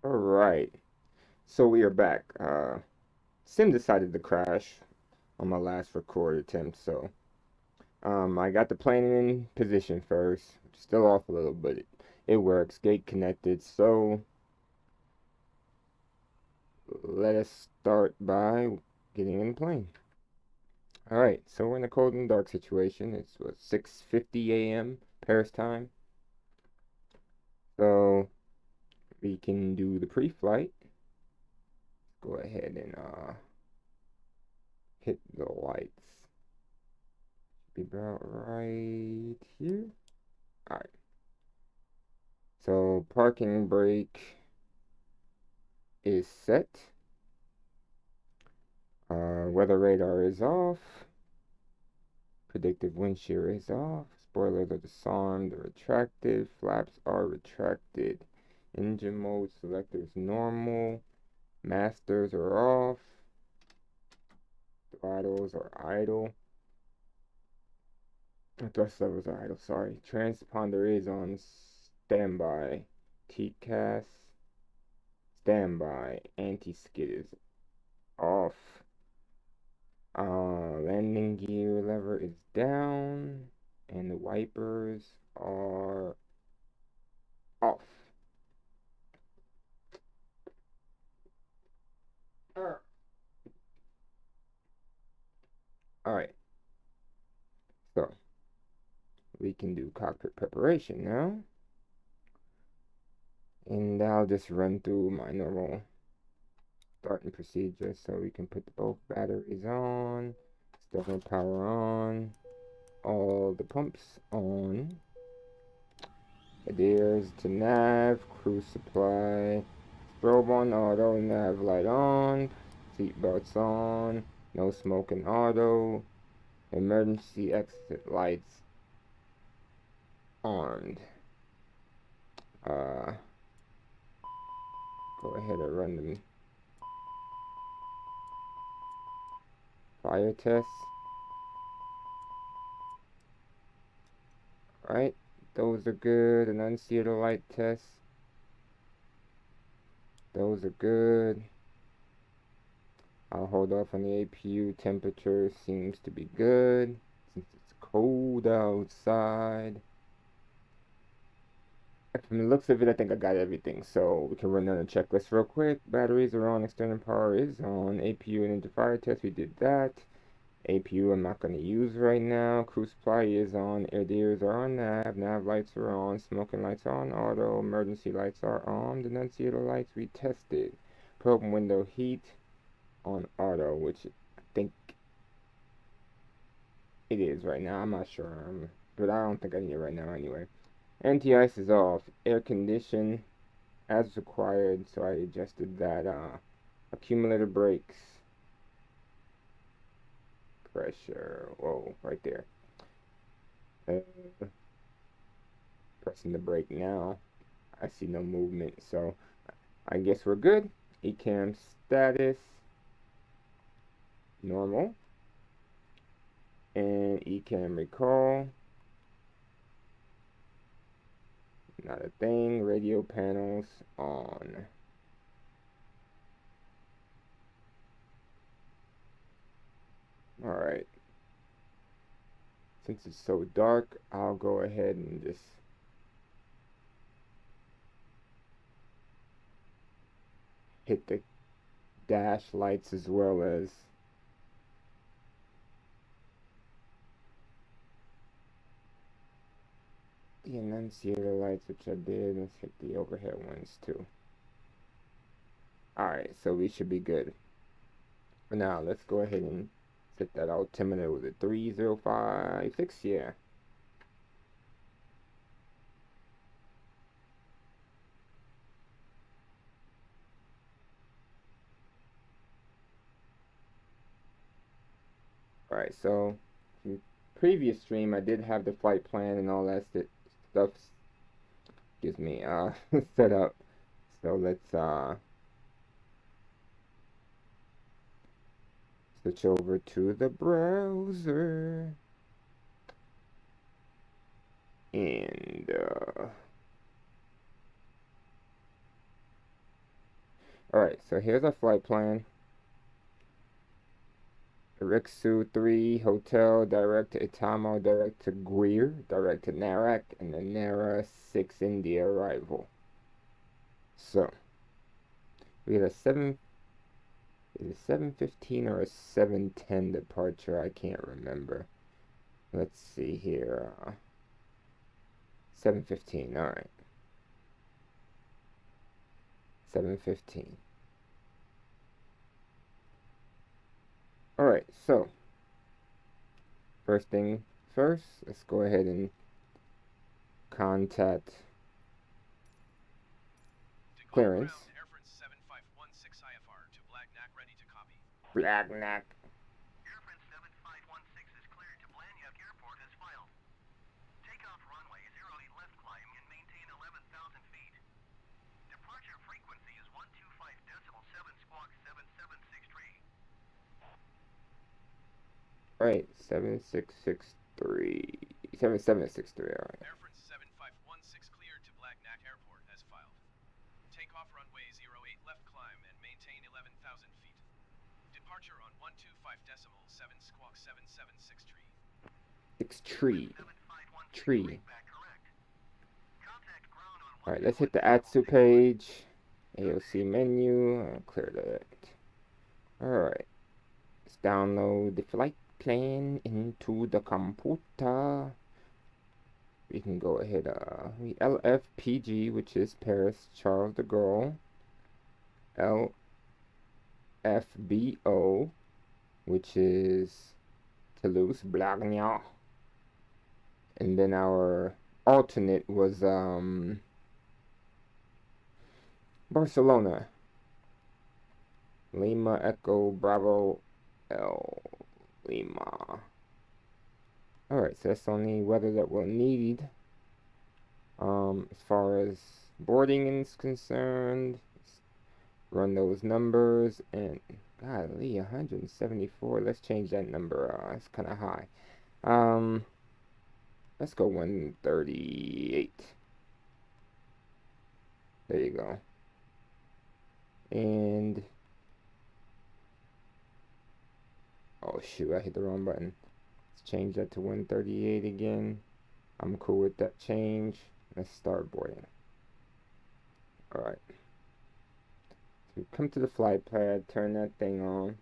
Alright, so we are back. Sim decided to crash on my last record attempt, so I got the plane in position first. Still off a little, but it works. Gate connected, so let us start by getting in the plane. Alright, so we're in a cold and dark situation. It's what, 6:50 a.m. Paris time. So we can do the pre-flight. Go ahead and hit the lights. Be about right here. Alright. So parking brake is set. Weather radar is off. Predictive wind shear is off. Spoilers are disarmed or retracted. Flaps are retracted. Engine mode selectors normal. Masters are off. Throttles are idle. Thrust levels are idle, sorry. Transponder is on standby. TCAS standby. Anti-skid is off. Landing gear lever is down. And the wipers are off. Alright. So, we can do cockpit preparation now. And I'll just run through my normal starting procedure so we can put both batteries on, steering power on, all the pumps on, adheres to nav, cruise supply, strobe on auto, nav light on, seat belts on, no smoking auto, emergency exit lights armed. Go ahead and run the fire test. Alright, those are good. Enunciator light test. Those are good. I'll hold off on the APU. Temperature seems to be good since it's cold outside. From the looks of it, I think I got everything. So we can run down the checklist real quick. Batteries are on. External power is on. APU and into fire test. We did that. APU I'm not going to use right now. Cruise supply is on. Adheres are on nav. Nav lights are on. Smoking lights are on auto. Emergency lights are on. Denunciator lights we tested. Probe window heat on auto, which I think it is right now. I'm not sure. But I don't think I need it right now anyway. Anti-ice is off. Air condition as required. So I adjusted that. Accumulator brakes. Pressure. Whoa, right there. Pressing the brake now. I see no movement, so I guess we're good. ECAM status normal. And ECAM recall. Not a thing. Radio panels on. Alright. Since it's so dark, I'll go ahead and just hit the dash lights as well as the enunciator lights, which I did. Let's hit the overhead ones too. Alright, so we should be good. For now, let's go ahead and set that altimeter with a 3056, yeah. Alright, so in the previous stream I did have the flight plan and all that stuff, excuse me, set up. So let's switch over to the browser and Alright, so here's our flight plan. Rixu 3 Hotel, direct to Itamo, direct to Guir, direct to Narak, and then Nara 6 India arrival. So, we had a 7:15 or a 7:10 departure? I can't remember. Let's see here. 7:15, alright. 7:15. Alright, so first thing first, let's go ahead and contact clearance. Black Knack. Airfront 7516 is cleared to Blagnac Airport as filed. Takeoff runway 08 left climb and maintain 11,000 feet. Departure frequency is 125.7 squawk 7763. Right, 7663. 7763, alright. Airfront 7516 cleared to Blagnac Airport as filed. Takeoff runway 08 left climb and maintain 11,000 feet. Departure on 125.7 squawk 7763. Tree. Alright, let's hit the Atsu page. AOC menu. Clear that. Alright. Let's download the flight plan into the computer. We can go ahead. The LFPG, which is Paris Charles de Gaulle. LFBO, which is Toulouse Blagnac. And then our alternate was Barcelona. Lima Echo Bravo L Lima. Alright, so that's the only weather that we'll need. As far as boarding is concerned, run those numbers, and golly, 174. Let's change that number. It's kind of high. Let's go 138. There you go. And oh shoot, I hit the wrong button. Let's change that to 138 again. I'm cool with that change. Let's start boarding. Alright. So come to the flight pad, turn that thing on.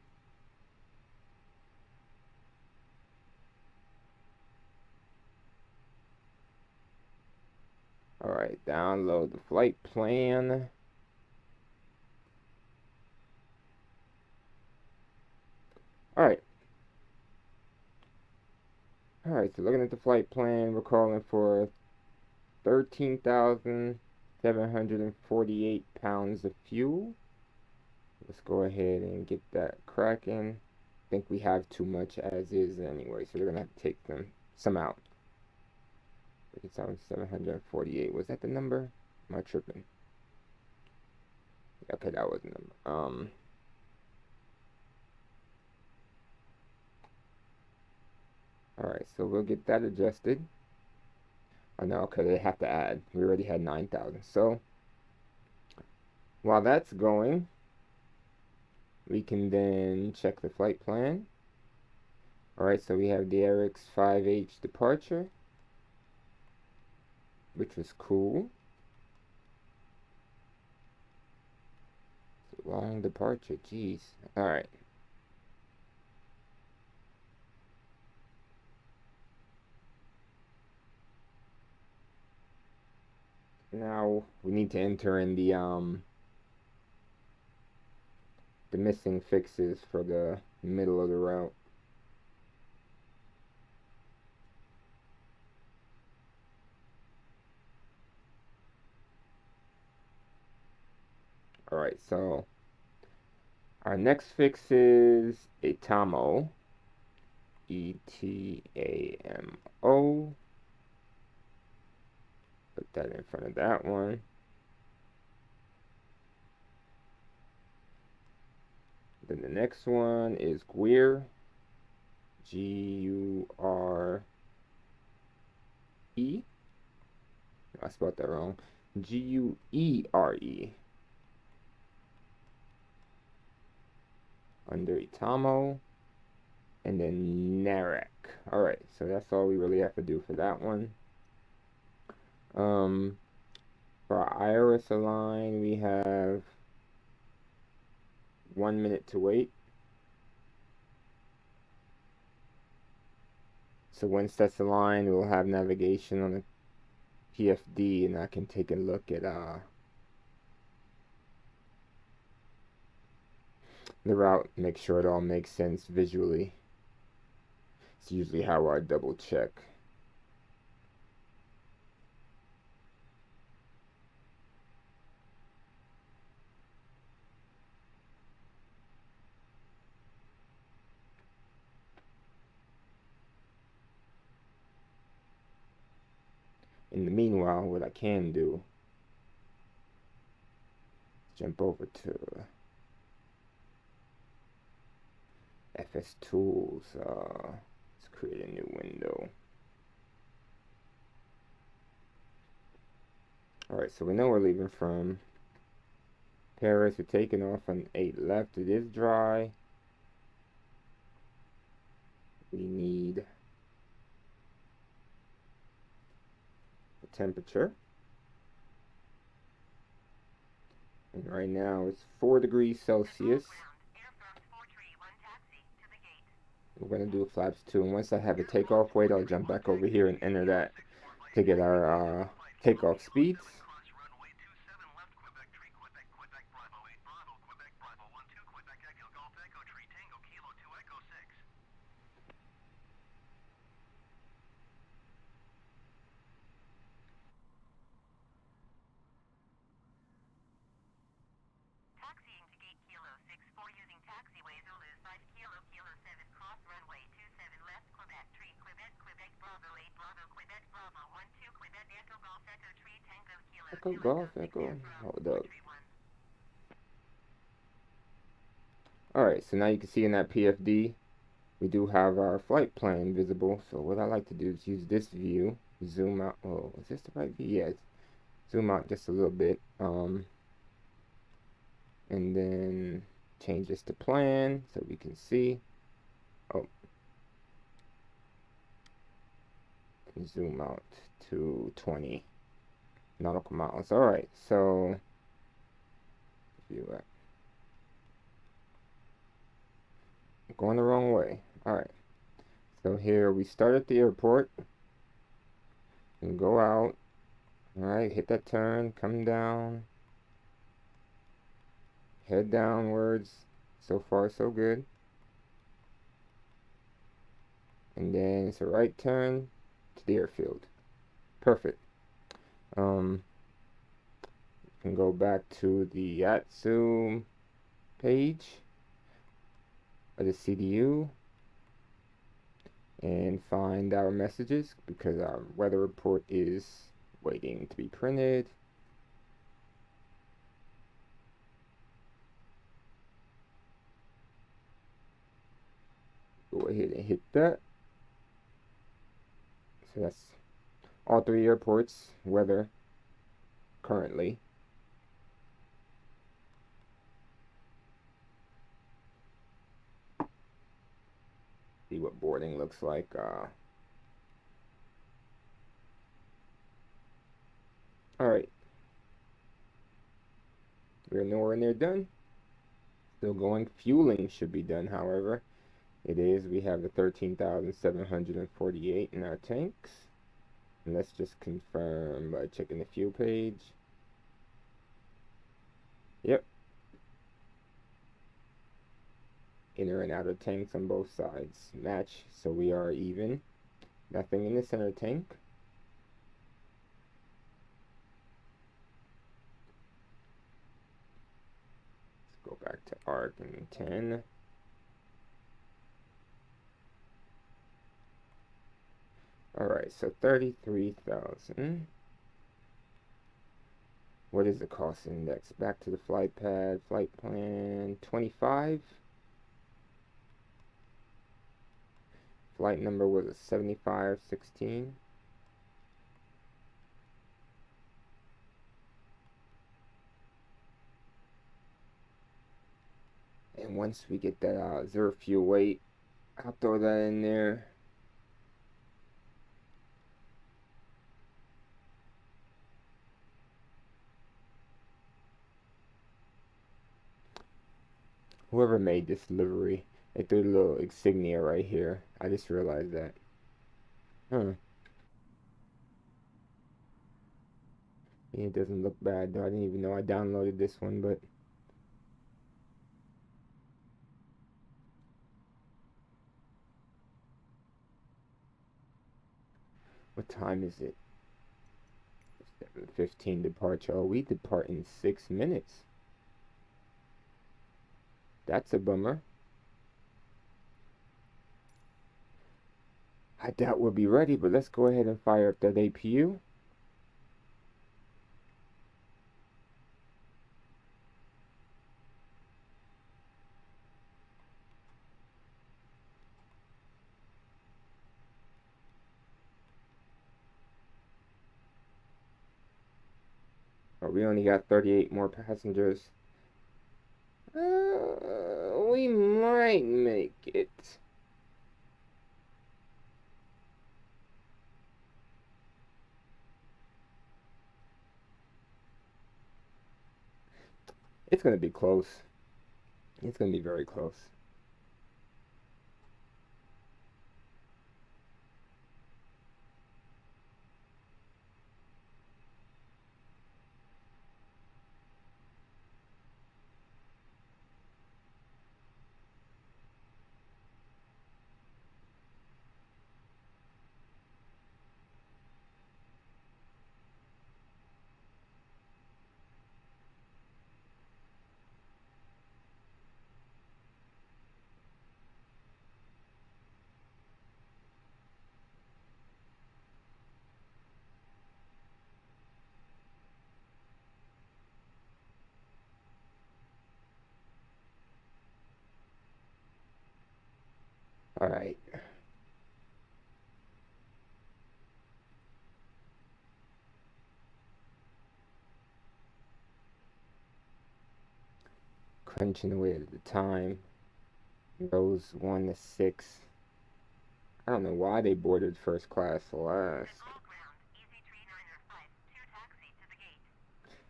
Alright, download the flight plan. Alright. Alright, so looking at the flight plan, we're calling for 13,748 pounds of fuel. Let's go ahead and get that cracking. I think we have too much as is anyway, so we're going to have to take some out. 13,748. Was that the number? Am I tripping? Okay, that was the number. Alright, so we'll get that adjusted. Oh no, okay, they have to add. We already had 9,000. So, while that's going, we can then check the flight plan. Alright, so we have the AF7516 departure, which was cool. It's a long departure, jeez. Alright. Now we need to enter in the missing fixes for the middle of the route. Alright, so our next fix is Itamo. ETAMO. Put that in front of that one. Then the next one is Guir. G-U-R-E. I spelled that wrong. G-U-E-R-E. under Itamo, and then Narek. Alright, so that's all we really have to do for that one. For our iris align, we have 1 minute to wait. So once that's aligned, we'll have navigation on the PFD, and I can take a look at the route, make sure it all makes sense visually. It's usually how I double check. In the meanwhile, what I can do is jump over to FS Tools. Let's create a new window. Alright, so we know we're leaving from Paris. We're taking off on 8 left. It is dry. We need the temperature. And right now it's 4 degrees Celsius. We're going to do flaps 2. And once I have a takeoff weight, I'll jump back over here and enter that to get our takeoff speeds. Taxiing to gate Kilo 64 using taxiway Toulouse 5 Kilo Kilo 7 cross runway 27 left Quebec 3 Quebec Quebec Bravo 8 Bravo Quebec Bravo 12 Quebec Echo Golf Echo 3 Tango Kilo Echo 2 Golf Echo 6 Echo. Bravo Hold up. 431. Alright, so now you can see in that PFD, we do have our flight plan visible. So what I like to do is use this view, zoom out. Oh, is this the right view? Yes. Zoom out just a little bit. And then change this to plan so we can see. Oh, and zoom out to 20 nautical miles. All right, so view it. Going the wrong way. All right, so here we start at the airport and go out. All right, hit that turn, come down, head downwards. So far, so good. And then it's a right turn to the airfield. Perfect. Can go back to the Yatsu page of the CDU and find our messages because our weather report is waiting to be printed. Go ahead and hit that. So that's all 3 airports weather currently. See what boarding looks like. Alright. We're nowhere near done. Still going. Fueling should be done, however. It is. We have the 13,748 in our tanks. And let's just confirm by checking the fuel page. Yep. Inner and outer tanks on both sides match, so we are even. Nothing in the center tank. Let's go back to ARC and 10. Alright, so 33,000. What is the cost index? Back to the flight pad, flight plan 25. Flight number was a 7516. And once we get that zero fuel weight, I'll throw that in there. Whoever made this livery, they threw the little insignia right here. I just realized that. Huh. Yeah, it doesn't look bad though. I didn't even know I downloaded this one, but what time is it? 7:15 departure. Oh, we depart in 6 minutes. That's a bummer. I doubt we'll be ready, but let's go ahead and fire up that APU. Oh, we only got 38 more passengers. We might make it. It's gonna be close. It's gonna be very close. All right. Crunching away at the time. Rows 1 to 6. I don't know why they boarded first class last.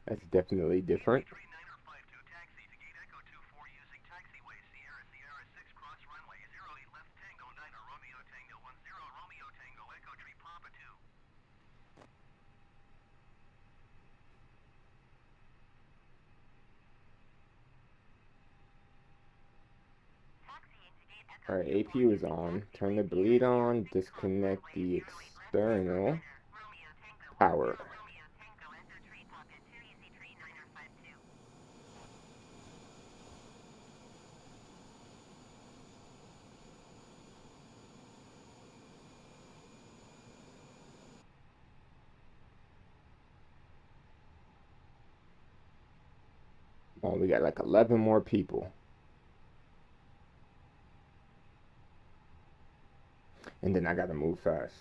That's definitely different. Alright, APU is on. Turn the bleed on. Disconnect the external power. Oh, we got like 11 more people. And then I gotta move fast.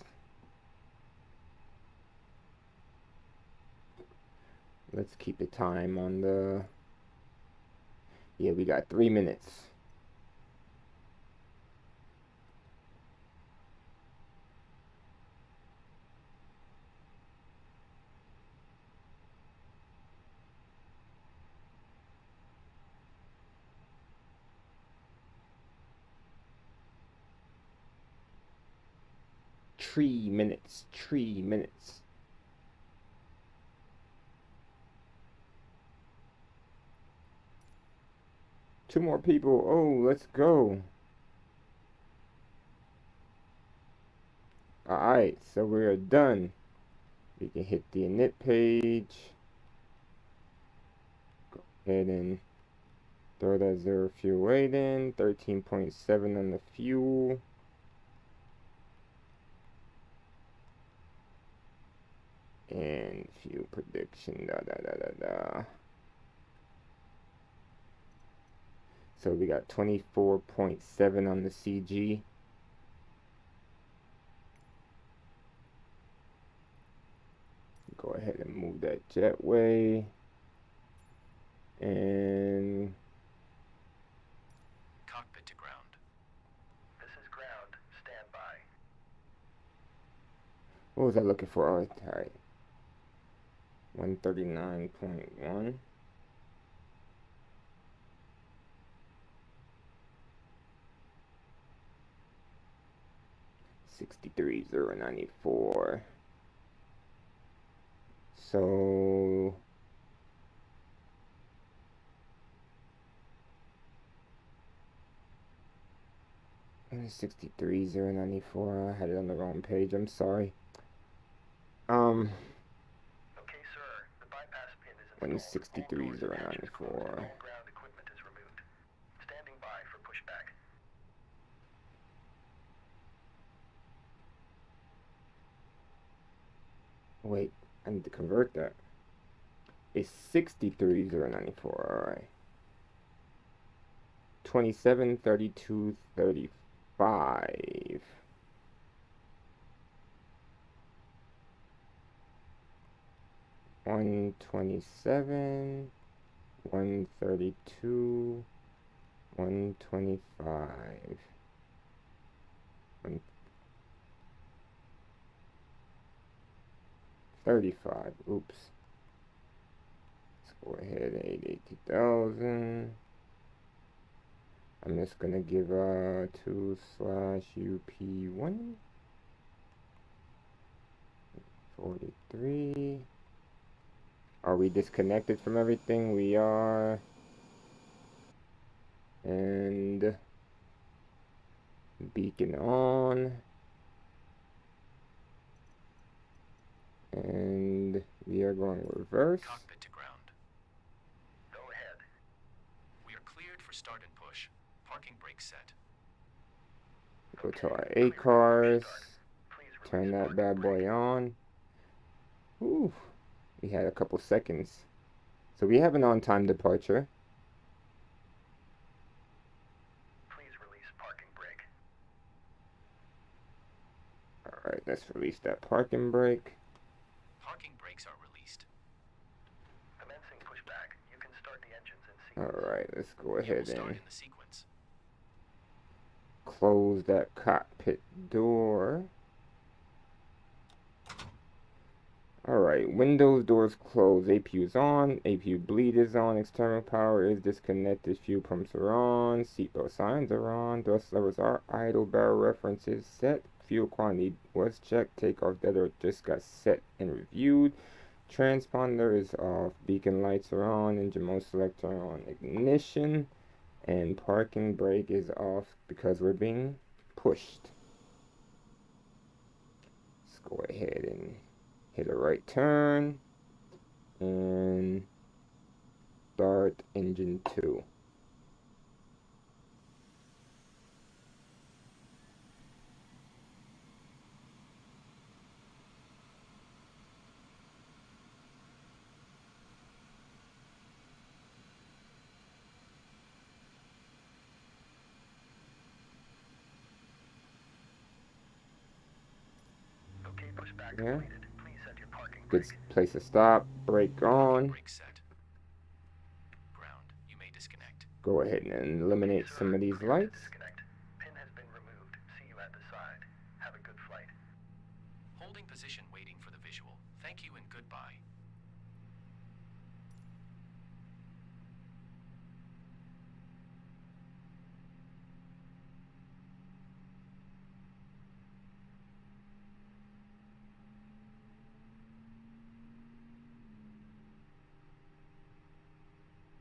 Let's keep the time on the... Yeah, we got 3 minutes. Three minutes. 3 minutes. Two more people. Oh, let's go. Alright, so we're done. We can hit the init page. Go ahead and throw that zero fuel weight in. 13.7 on the fuel. And fuel prediction. So we got 24.7 on the CG. Go ahead and move that jetway. And What was I looking for? Oh, alright. 139.1. 63,094. So 63,094. I had it on the wrong page. I'm sorry. Okay, sir. The bypass pin is installed. 163,094. All ground equipment is removed. Standing by for pushback. Wait, I need to convert that. It's 63,094. Alright. 27, 32, 35. One 27, 132, 125. 135. Oops. Let's go ahead and 80,000. I'm just gonna give 2/UP1 43. Are we disconnected from everything? We are. And beacon on. And we are going reverse. Cockpit to ground. Go ahead. We are cleared for start and push. Parking brake set. Go to our A cars. Turn that bad boy on. Ooh, we had a couple seconds. So we have an on-time departure. Please release parking brake. Alright, let's release that parking brake. Parking brakes are released. Commencing pushback. You can start the engines in sequence. Alright, let's go You ahead will start and in the sequence. close that cockpit door. Alright, windows, doors closed, APU is on, APU bleed is on, external power is disconnected, fuel pumps are on, seatbelt signs are on, thrust levers are idle, barrel reference is set, fuel quantity was checked, takeoff data just got set and reviewed, transponder is off, beacon lights are on, engine mode selector on, ignition, and parking brake is off because we're being pushed. Let's go ahead and hit a right turn and start engine 2. Okay, pushback Yeah. completed. Please set your parking Good brake. place to stop. Brake Parking on. brake set. Ground. You may disconnect. Go ahead and eliminate Sir, some of these clear to lights. disconnect. Pin has been removed. See you at the side. Have a good flight. Holding position waiting for the visual. Thank you and goodbye.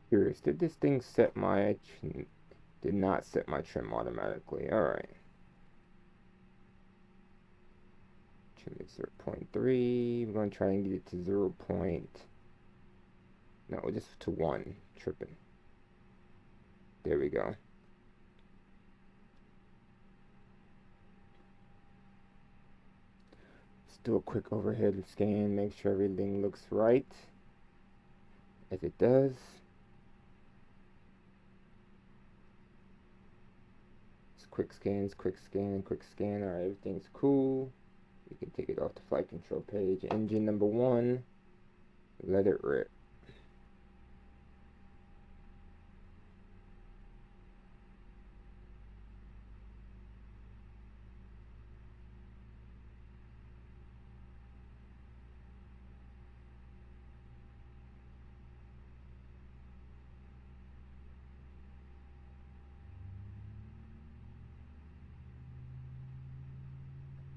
Curious, did this thing set my did not set my trim automatically. Alright. Trim is 0.3. We're going to try and get it to 0. No, just to 1. Tripping. There we go. Let's do a quick overhead scan, make sure everything looks right. As it does. Quick scans, quick scan, quick scan. Alright, everything's cool. We can take it off the flight control page. Engine number 1. Let it rip.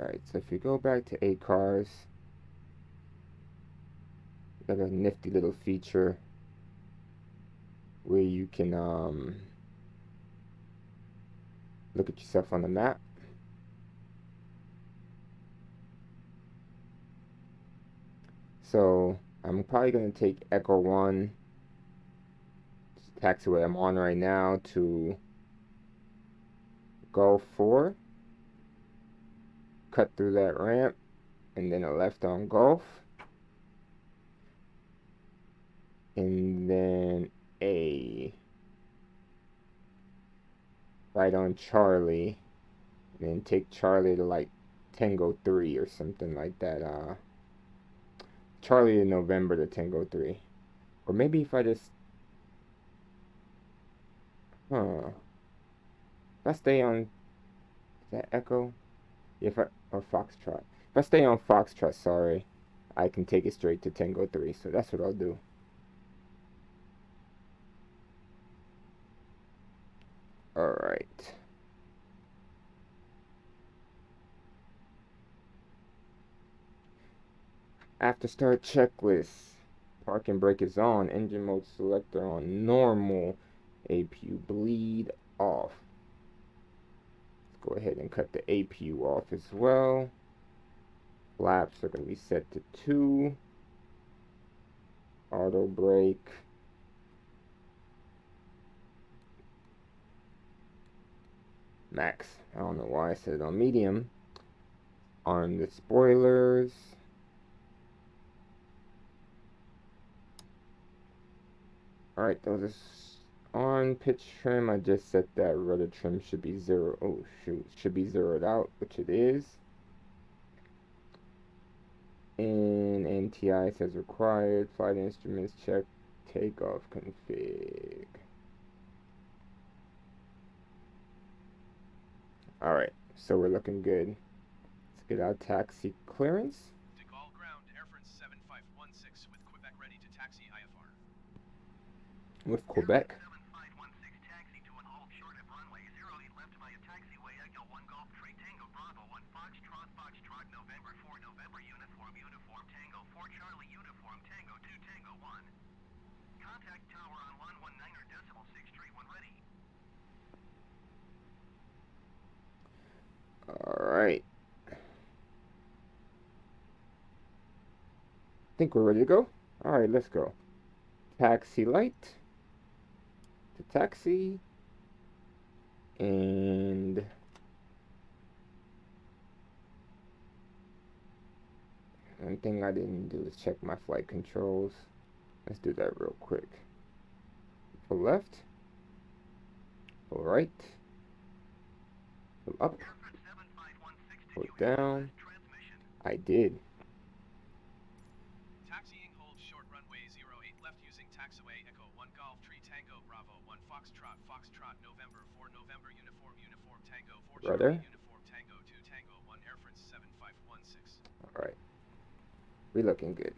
Alright, so if you go back to 8 cars, got a nifty little feature where you can look at yourself on the map. So I'm probably going to take Echo 1, taxiway I'm on right now, to Gulf 4, cut through that ramp, and then a left on Gulf, and then a right on Charlie, and then take Charlie to like Tango 3 or something like that. Charlie in November to Tango 3. Or maybe if I just, if I stay on, is that Echo? If I, or Foxtrot. If I stay on Foxtrot, sorry, I can take it straight to Tango 3, so that's what I'll do. Alright. After start checklist. Parking brake is on. Engine mode selector on normal. APU bleed off. Let's go ahead and cut the APU off as well. Flaps are going to be set to 2. Auto brake. Max. I don't know why I said it on medium. On the spoilers. Alright, those are on. Pitch trim, I just set that rudder trim should be 0. Oh shoot, should be zeroed out, which it is. And NTI says required. Flight instruments check. Takeoff config. Alright, so we're looking good. Let's get our taxi clearance. All ground, Air France 7516 with Quebec ready to taxi IFR. With Quebec. 7516 taxi to an hold short of runway 08 left via taxiway Echo 1 Golf 3 Tango Bravo 1 Foxtrot November 4 November uniform Tango 4 Charlie uniform Tango 2 Tango 1. Contact tower on 119.631 ready. Alright. Think we're ready to go. Alright, let's go. Taxi light to taxi, and one thing I didn't do is check my flight controls. Let's do that real quick. Pull left, pull right, pull up, pull down. I did. Taxiing hold short runway 08 left using taxiway Echo 1 Golf 3 Tango Bravo 1 Foxtrot November 4 November uniform Tango 4 Rudder. Charlie uniform Tango 2 Tango 1 Air France 7516. Alright. We looking good.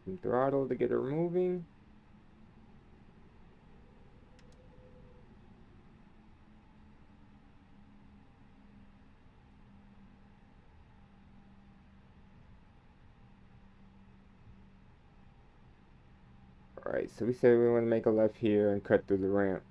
Some throttle to get her moving. Alright, so we said we want to make a left here and cut through the ramp.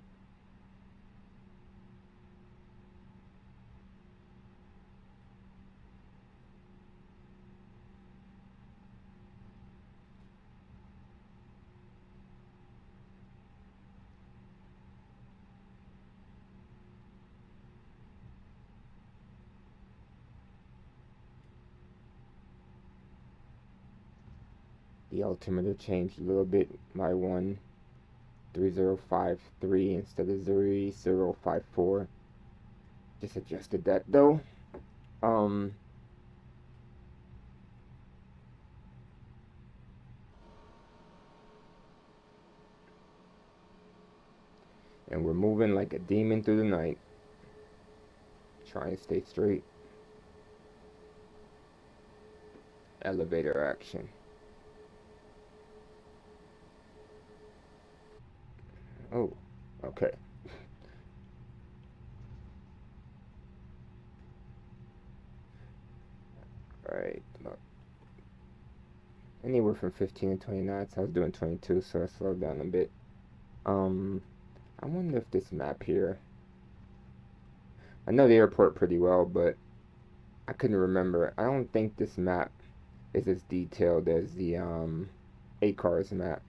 The altimeter changed a little bit by 13053 instead of 3054. Just adjusted that though. And we're moving like a demon through the night. Try and stay straight. Elevator action. Oh, okay. anywhere from 15 to 20 knots. I was doing 22, so I slowed down a bit. I wonder if this map here, I know the airport pretty well, but I couldn't remember. I don't think this map is as detailed as the ACARS map.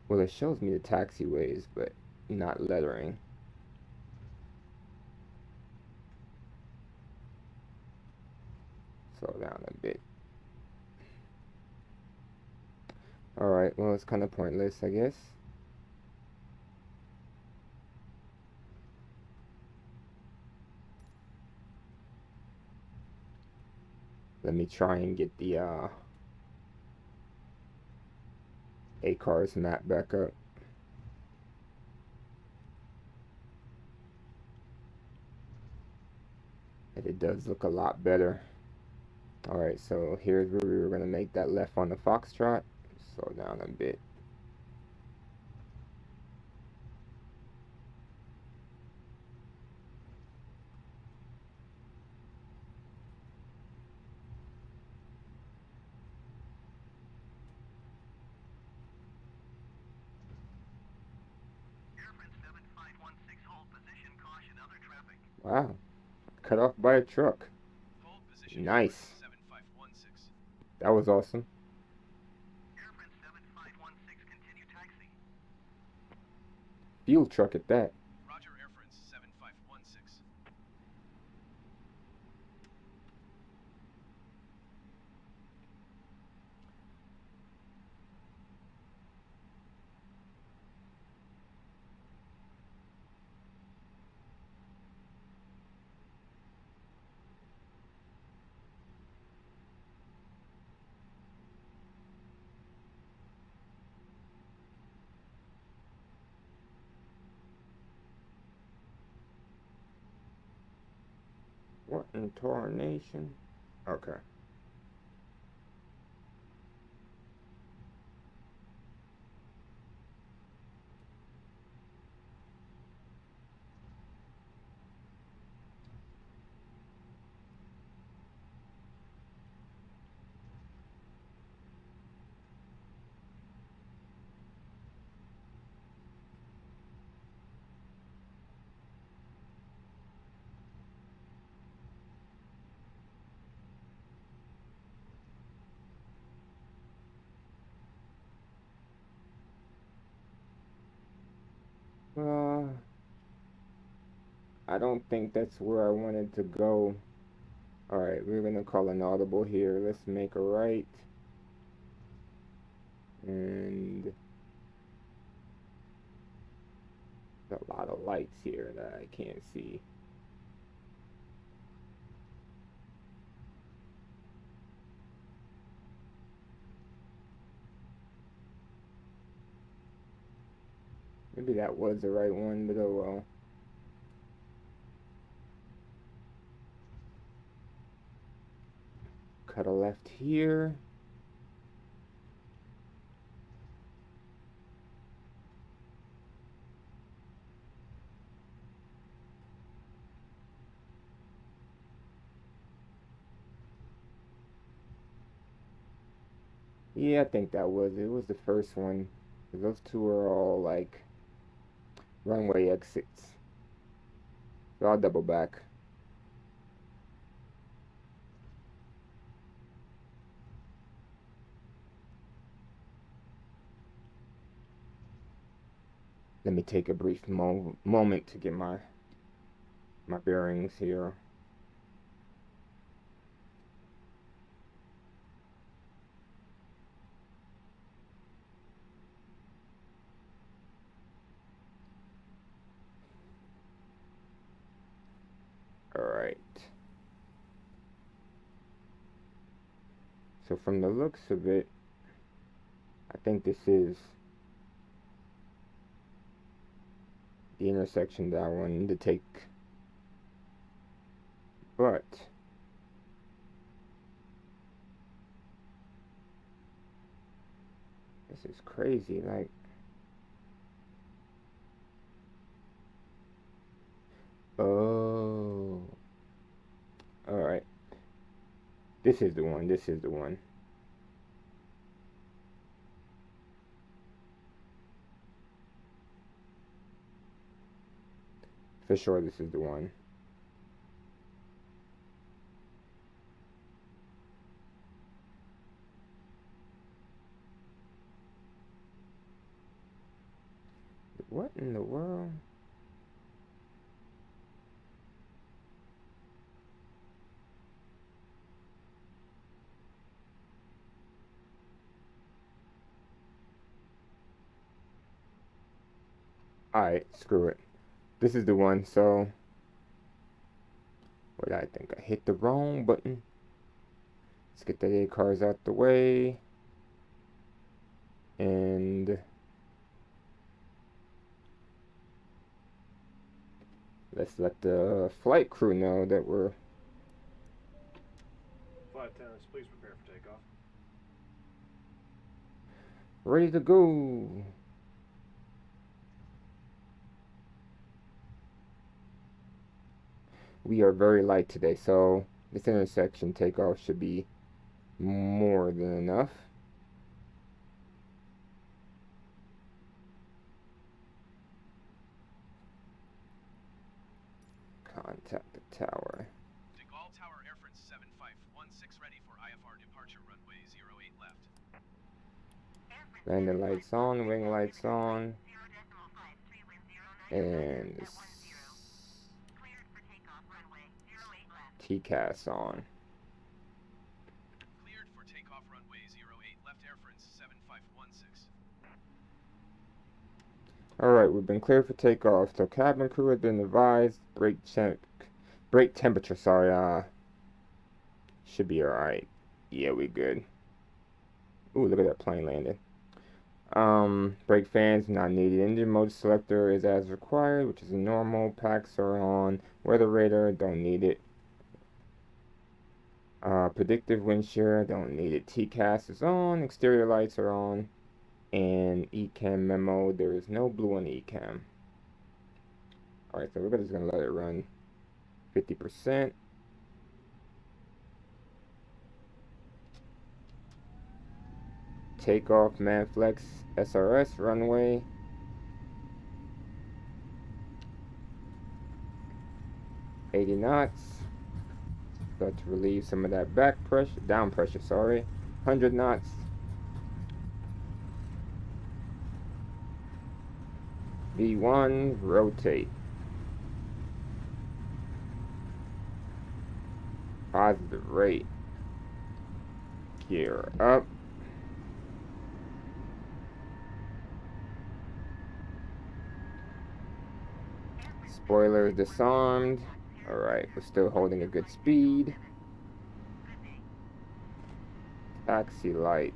Well, it shows me the taxiways, but not lettering. Slow down a bit. Alright, well, it's kind of pointless, I guess. Let me try and get the ACARS map back up. And it does look a lot better. Alright, so here's where we were going to make that left on the Foxtrot. Slow down a bit. Airfreight 7516, hold position, caution, other traffic. Wow, cut off by a truck. Hold position. Nice. 7516. That was awesome. Airfreight 7516, continue taxi. Fuel truck at that. Roger, Airfreight 7516. What in tarnation? Okay. I don't think that's where I wanted to go. Alright, we're gonna call an audible here. Let's make a right. And there's a lot of lights here that I can't see. Maybe that was the right one, but oh well. Cut a left here. Yeah, I think that was it. It was the first one. Those two are all like runway exits. So I'll double back. Let me take a brief moment to get my bearings here. Alright. So from the looks of it, I think this is the intersection that I wanted to take. But this is crazy, like oh. Alright. This is the one. This is the one. For sure, this is the one. What in the world? Alright, screw it. This is the one, so... What, I think I hit the wrong button. Let's get the 8 cars out the way. And... let's let the flight crew know that we're... Flight attendants, please prepare for takeoff. ready to go. We are very light today, so this intersection takeoff should be more than enough. Contact the tower. De Gaulle Tower Air France 7516 ready for IFR departure runway 08 left. Landing lights on, wing lights on, and TCAS on. Cleared for takeoff runway 08 left Air France 7516. Alright, we've been cleared for takeoff. So cabin crew has been advised. Brake temperature, sorry, should be alright. Yeah, we good. Ooh, look at that plane landing. Brake fans not needed. Engine mode selector is as required, which is normal. Packs are on. Weather radar, don't need it. Predictive wind shear, don't need it. TCAS is on. Exterior lights are on. And ECAM memo, there is no blue on ECAM. Alright, so we're just gonna let it run 50%. Takeoff, Manflex, SRS, runway. $80 knots. Start to relieve some of that back pressure, down pressure, sorry. 100 knots. V1, rotate. Positive rate. Gear up. Spoiler disarmed. Alright, we're still holding a good speed. Taxi light.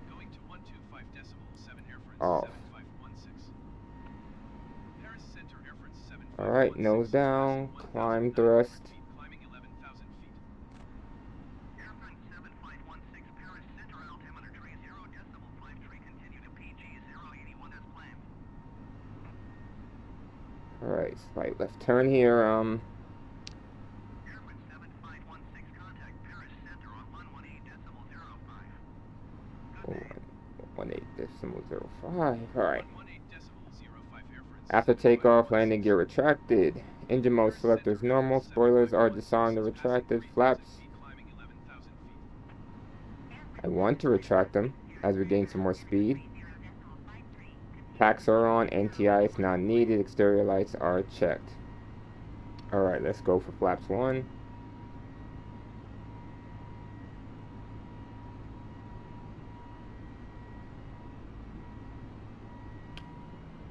Going to 125.7 Air France Off. 7516. Paris Center Air France 7516. Alright, nose down. Climb thrust. Climbing 11,000 feet. Air France 7516, Paris Center, altimeter tree 0.53, continue to PG 081 as planned. Alright, slight left turn here. Air France 7516, contact Paris Center on 118.05. Alright. 118.05 Air France. After takeoff, landing gear retracted. Engine mode selector is normal. Spoilers are disarmed and retracted. Flaps. Climbing 11,000 feet. I want to retract them as we gain some more speed. Packs are on. NTI is not needed. Exterior lights are checked. Alright, let's go for flaps 1.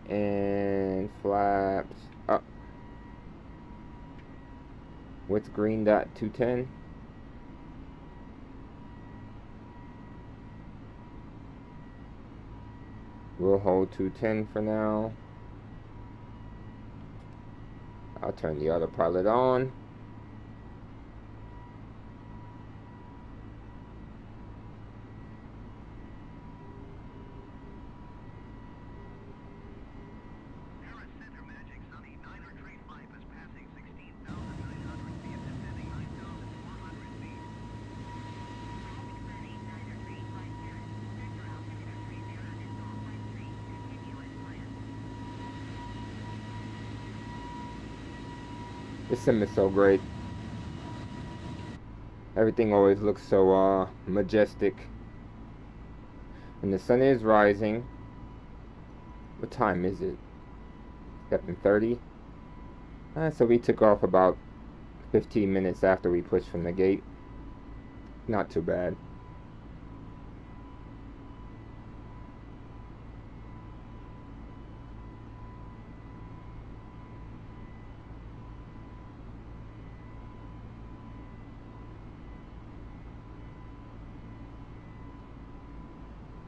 And flaps up. What's green dot 210? We'll hold 210 for now. I'll turn the autopilot on. Paris Center, Magic Sunny, 9er tree 5 is passing 16,900 feet, descending 9,400 feet. The sim is so great. Everything always looks so majestic. And the sun is rising. What time is it? 7:30. So we took off about 15 minutes after we pushed from the gate. Not too bad.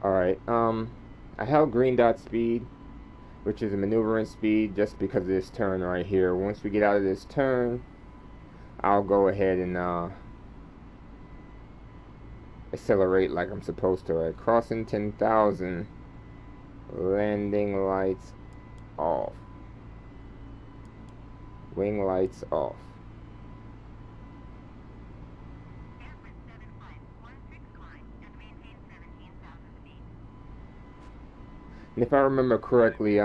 Alright, I held green dot speed, which is a maneuvering speed, just because of this turn right here. Once we get out of this turn, I'll go ahead and accelerate like I'm supposed to. Right? Crossing 10,000, landing lights off, wing lights off. And if I remember correctly,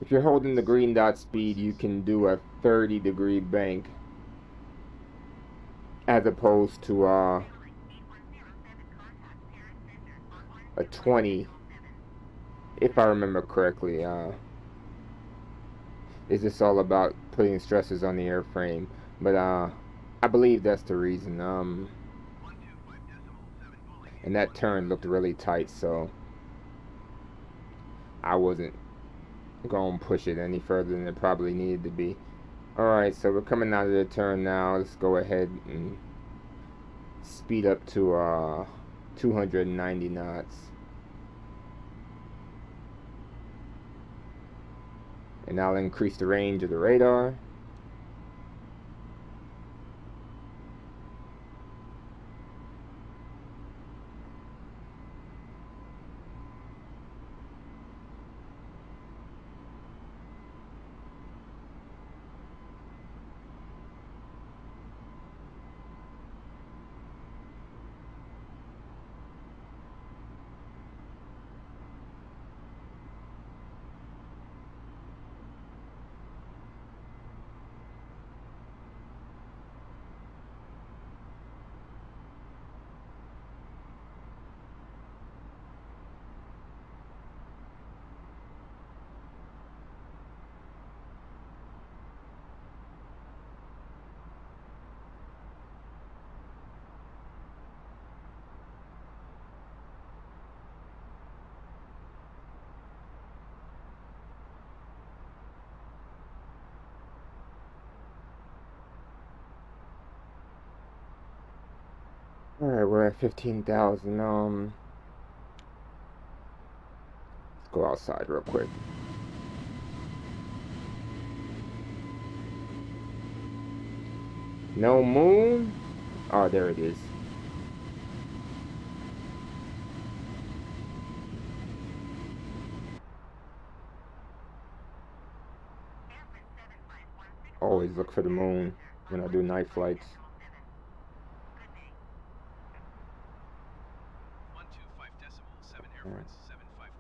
if you're holding the green dot speed, you can do a 30-degree bank, as opposed to a 20, if I remember correctly. It's just all about putting stresses on the airframe, but I believe that's the reason. And that turn looked really tight, so I wasn't going to push it any further than it probably needed to be. Alright, so we're coming out of the turn now. Let's go ahead and speed up to 290 knots. And I'll increase the range of the radar. Alright, we're at 15,000. Let's go outside real quick. No moon? Oh, there it is. Always look for the moon when I do night flights. 125.7 airfrance 7516.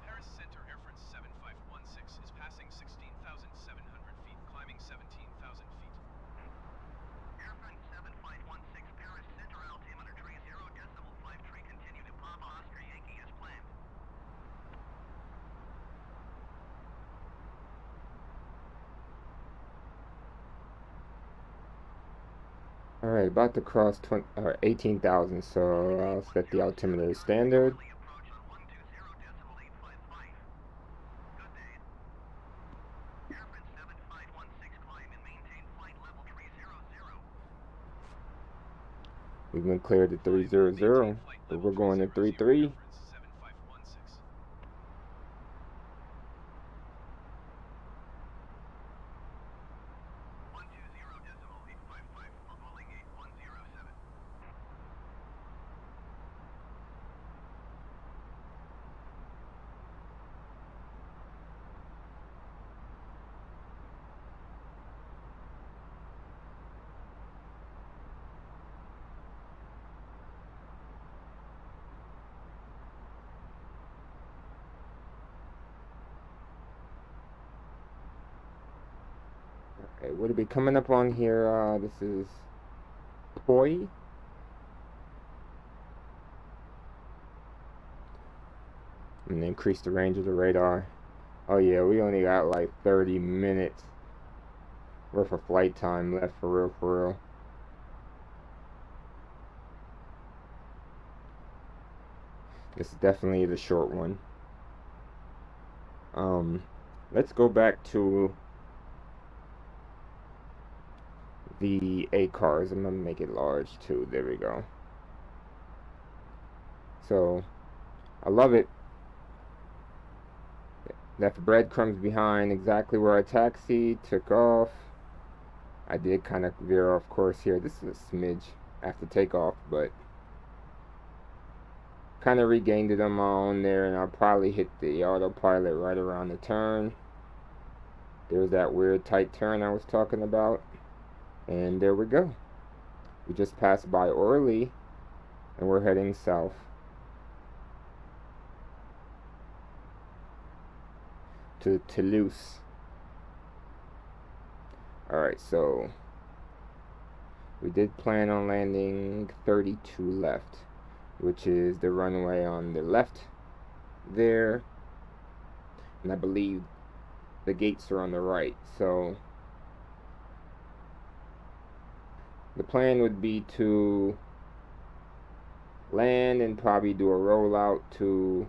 Paris Center airfrance 7516 is passing 16,700 feet, climbing 17,000 feet. Airfront 7516 Paris Center altimeter tree 0.5 tree continue to Papa Oscar Yankee as planned. Alright, about to cross 18,000, so I'll set the altimeter to standard. Approach on 120.855. Good day. Airfront 7516 climb and maintain flight level 300. We've been cleared to 300, but we're going to 33. 7516. Okay, what are we coming up on here? This is Poi. I'm gonna increase the range of the radar. Oh yeah, we only got like 30 minutes worth of flight time left for real, for real. This is definitely the short one. Let's go back to the A cars. I'm gonna make it large too. There we go. So I love it. Left breadcrumbs behind exactly where I taxied, took off. I did kind of veer off course here. This is a smidge after takeoff, but kind of regained it on my own there, and I'll probably hit the autopilot right around the turn. There's that weird tight turn I was talking about, and there we go. We just passed by Orly, and we're heading south. To Toulouse. Alright, so we did plan on landing 32 left, which is the runway on the left there, and I believe the gates are on the right. So the plan would be to land and probably do a rollout to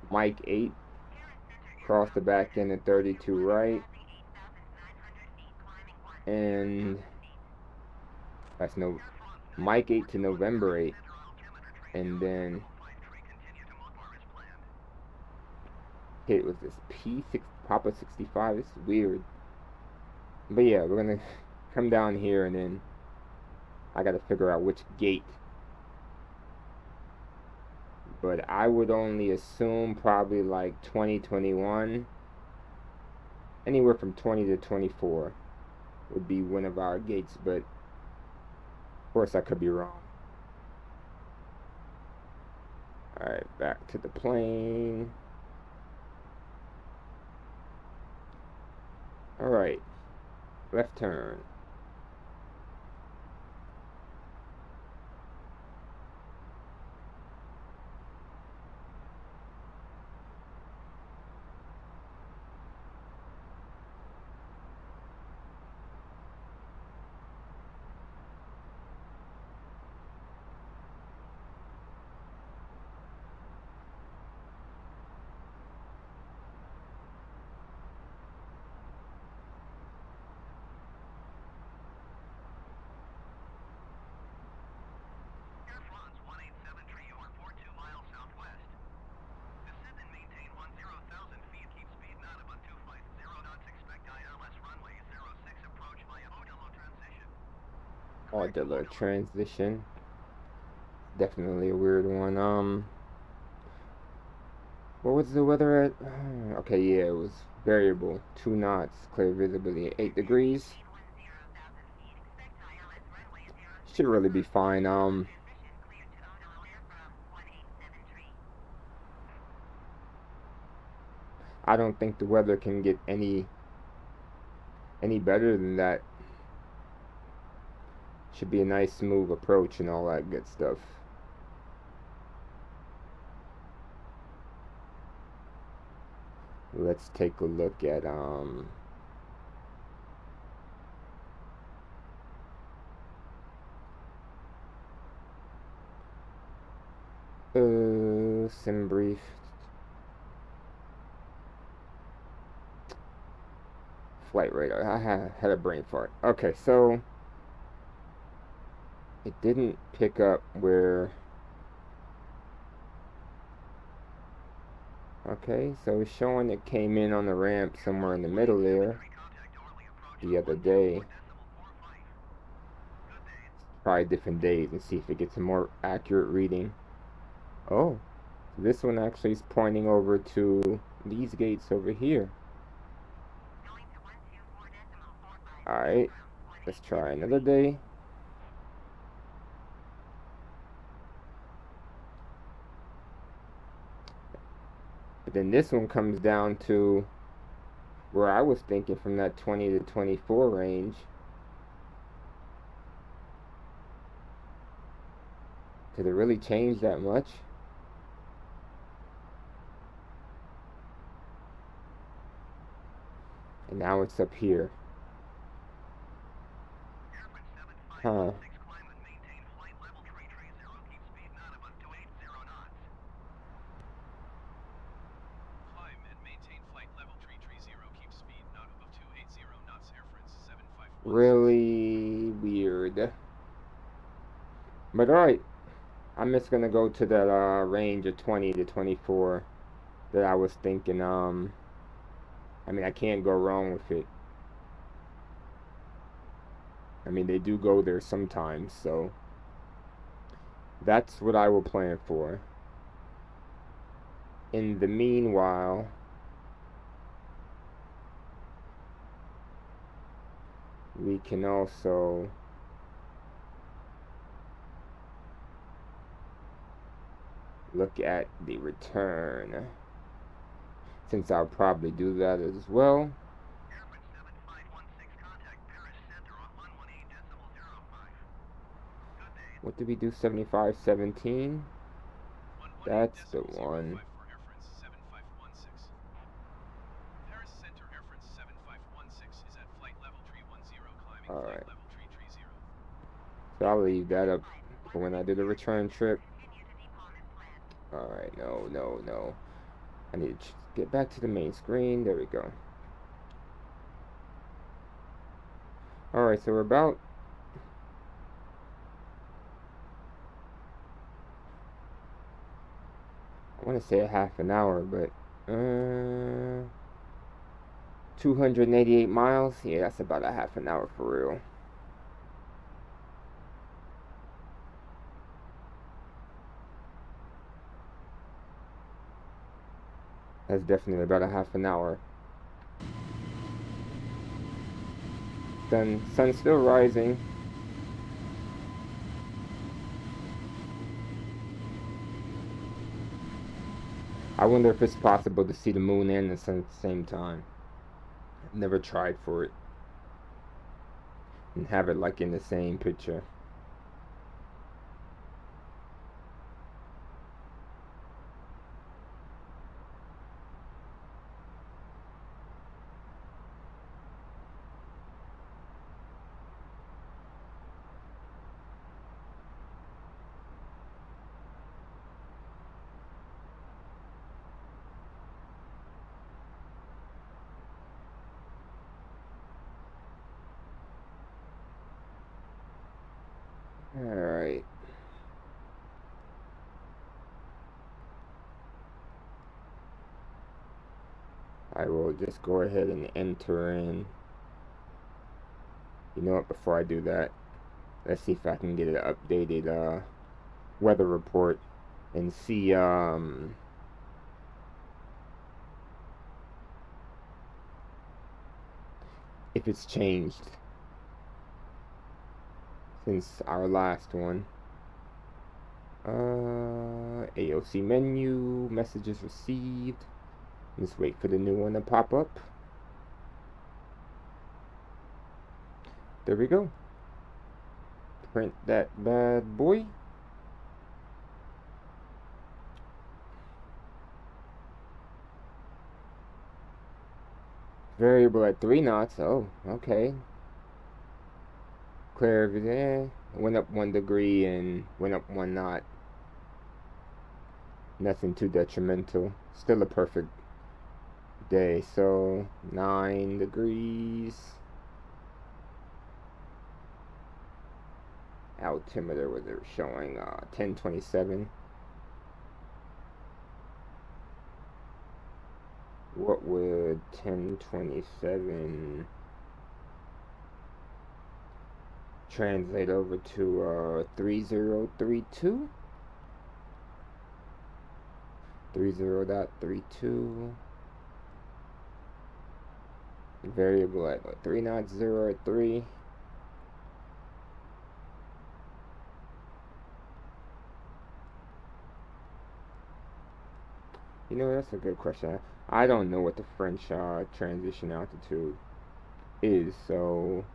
Mike 8, cross the back end at 32 right, and that's no Mike 8 to November 8, and then hit with this P6 Papa 65. This is weird, but yeah, we're gonna come down here, and then I gotta figure out which gate, but I would only assume probably like 2021, anywhere from 20 to 24 would be one of our gates, but of course I could be wrong. Alright, back to the plane. Alright, left turn. Air France 1873, you are 42 miles southwest. Descend and maintain 10,000 feet. Keep speed not above 250 knots. Expect ILS runway 06 approach via Odilo transition. Odilo transition. Definitely a weird one. What was the weather at? Okay, yeah, it was variable. 2 knots, clear visibility, 8 degrees. Should really be fine. I don't think the weather can get any better than that. Should be a nice smooth approach and all that good stuff. Let's take a look at sim brief. Flight radar. I had a brain fart. Okay, so it didn't pick up where. Okay, so it's showing it came in on the ramp somewhere in the middle there the other day. Try different days and see if it gets a more accurate reading. Oh, this one actually is pointing over to these gates over here. Alright, let's try another day. But then this one comes down to where I was thinking from that 20 to 24 range. Did it really change that much? And now it's up here. Huh. Climb and maintain flight level 330. Keep speed not above 280 knots. Air France 7516. Really weird. But alright. I'm just gonna go to that range of 20 to 24 that I was thinking. I mean, I can't go wrong with it. I mean, they do go there sometimes, so that's what I will plan for. In the meanwhile, we can also look at the return, since I'll probably do that as well. What did we do? 7517? That's the one. For Air France 7516. Paris Center Air France 7516 is at flight level 310, climbing Alright. flight level 330. So I'll leave that up for when I do the return trip. Alright, no. I need to get back to the main screen. There we go. Alright, so we're about... I want to say a half an hour, but... 288 miles? Yeah, that's about a half an hour for real. That's definitely about a half an hour. Sun's still rising. I wonder if it's possible to see the moon and the sun at the same time. I've never tried for it. And have it like in the same picture. Alright. I will just go ahead and enter in. You know what, before I do that, let's see if I can get an updated weather report and see if it's changed since our last one. AOC menu, messages received. Just wait for the new one to pop up. There we go. Print that bad boy. Variable at 3 knots. Oh, okay. Clear everything. Went up 1 degree and went up 1 knot. Nothing too detrimental. Still a perfect day. So 9 degrees. Altimeter was it showing 1027. What would 1027 translate over to 3032? 30.32. Variable at what, 3 knots, 0 at 3. You know, that's a good question. I don't know what the French transition altitude is, so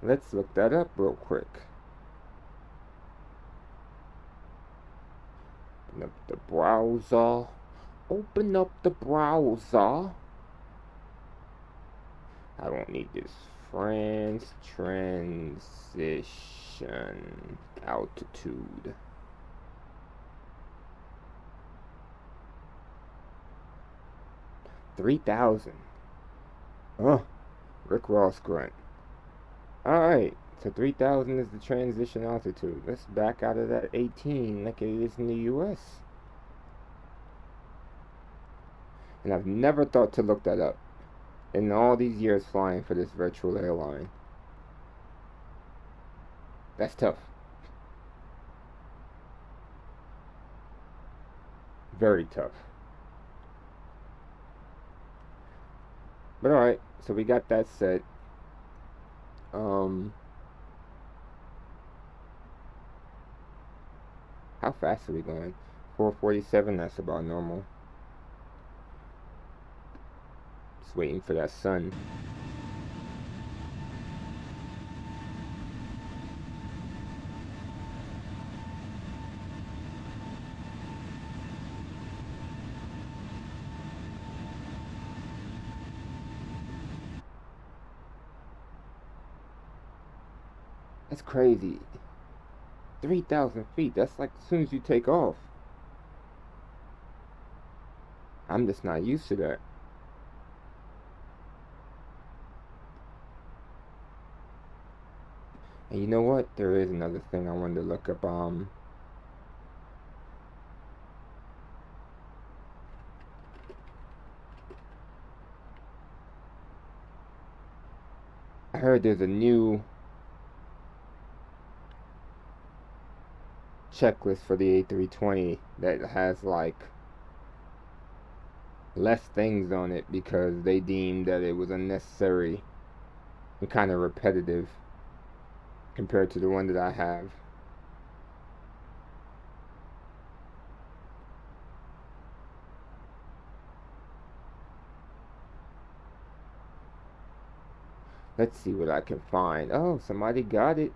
let's look that up real quick. Open up the browser. Open up the browser. I won't need this. France transition altitude. $3,000. Rick Ross grunt. Alright, so 3,000 is the transition altitude. Let's back out of that 18 like it is in the US. And I've never thought to look that up in all these years flying for this virtual airline. That's tough. Very tough. But alright, so we got that set. How fast are we going? 447, that's about normal. Just waiting for that sun. That's crazy. 3,000 feet. That's like as soon as you take off. I'm just not used to that. And you know what? There is another thing I wanted to look up. I heard there's a new checklist for the A320 that has like less things on it because they deemed that it was unnecessary and kind of repetitive compared to the one that I have. Let's see what I can find. Oh, somebody got it.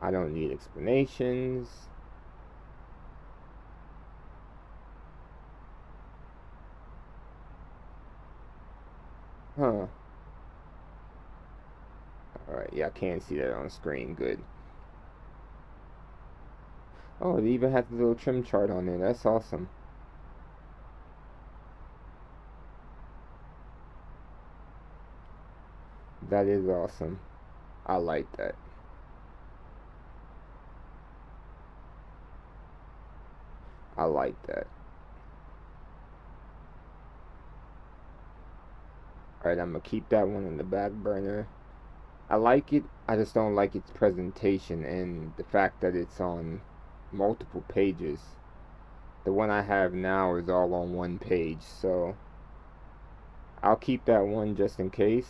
I don't need explanations. Huh. Alright, yeah, I can't see that on screen. Good. Oh, it even has a little trim chart on there. That's awesome. That is awesome. I like that. I like that. Alright, I'm gonna keep that one in the back burner. I like it, I just don't like its presentation and the fact that it's on multiple pages. The one I have now is all on one page, so I'll keep that one just in case.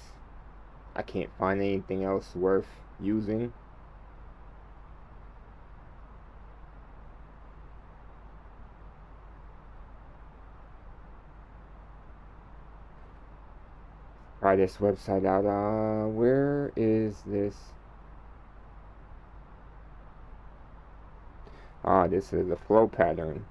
I can't find anything else worth using. Try this website out. Where is this? This is a flow pattern.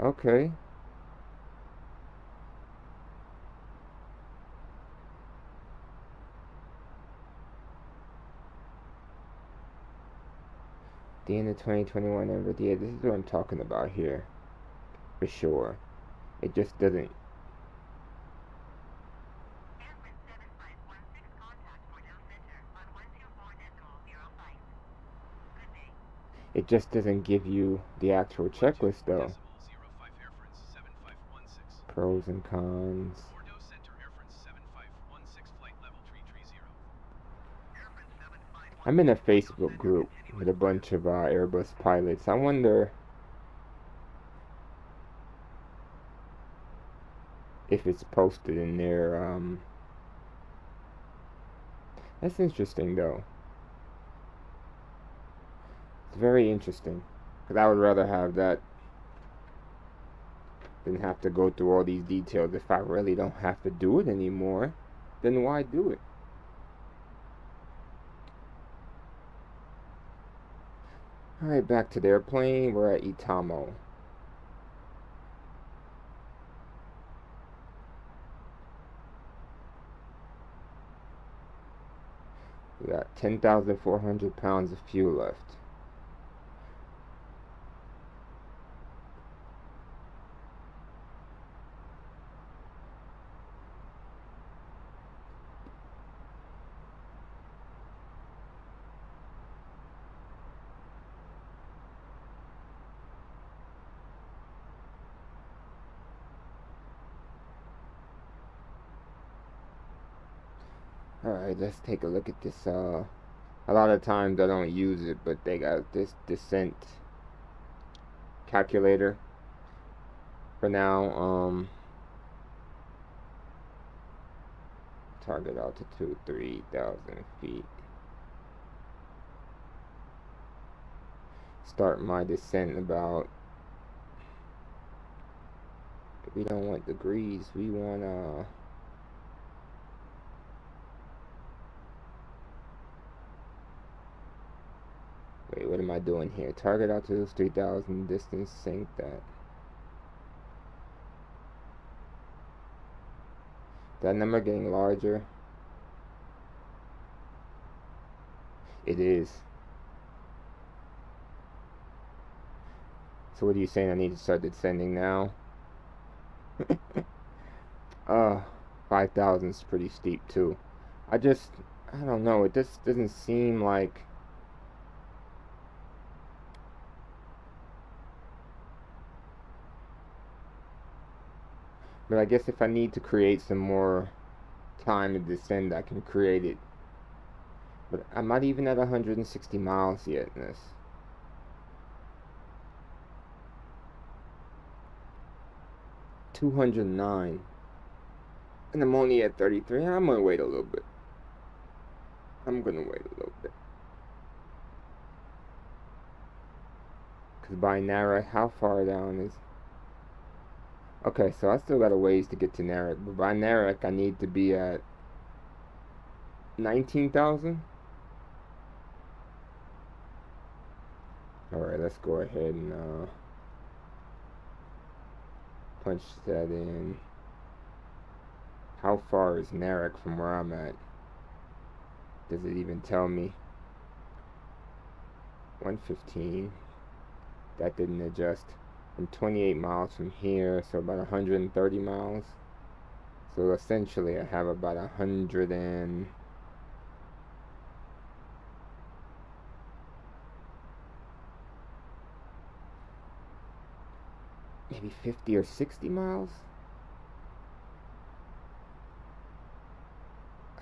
Okay. The end of 2021 ever. Yeah, this is what I'm talking about here. For sure. It just doesn't. AF7516 contact Bordeaux Center on 124.05. Good day. It just doesn't give you the actual checklist though. 05 Air France 7516. Pros and cons. Bordeaux Center Air France 7516 flight level 330. AF7516 I'm in a Facebook group with a bunch of Airbus pilots. I wonder if it's posted in there. That's interesting though. It's very interesting. Because I would rather have that than have to go through all these details. If I really don't have to do it anymore, then why do it? Alright, back to the airplane. We're at Itamo. We got 10,400 pounds of fuel left. Alright, let's take a look at this. A lot of times I don't use it, but they got this descent calculator for now. Target altitude 3,000 feet. Start my descent about, we don't want degrees, we want wait, what am I doing here? Target altitude is 3,000, distance, sync that. That number getting larger? It is. So what are you saying? I need to start descending now? 5,000 is pretty steep too. I don't know, it just doesn't seem like but I guess if I need to create some more time to descend, I can create it. But I'm not even at 160 miles yet in this. $209. And I'm only at 33. I'm gonna wait a little bit. Because by Nara, how far down is... Okay, so I still got a ways to get to Narek, but by Narek I need to be at 19,000. Alright, let's go ahead and punch that in. How far is Narek from where I'm at? Does it even tell me? 115. That didn't adjust. I'm 28 miles from here, so about 130 miles. So essentially I have about 100 and maybe 50 or 60 miles.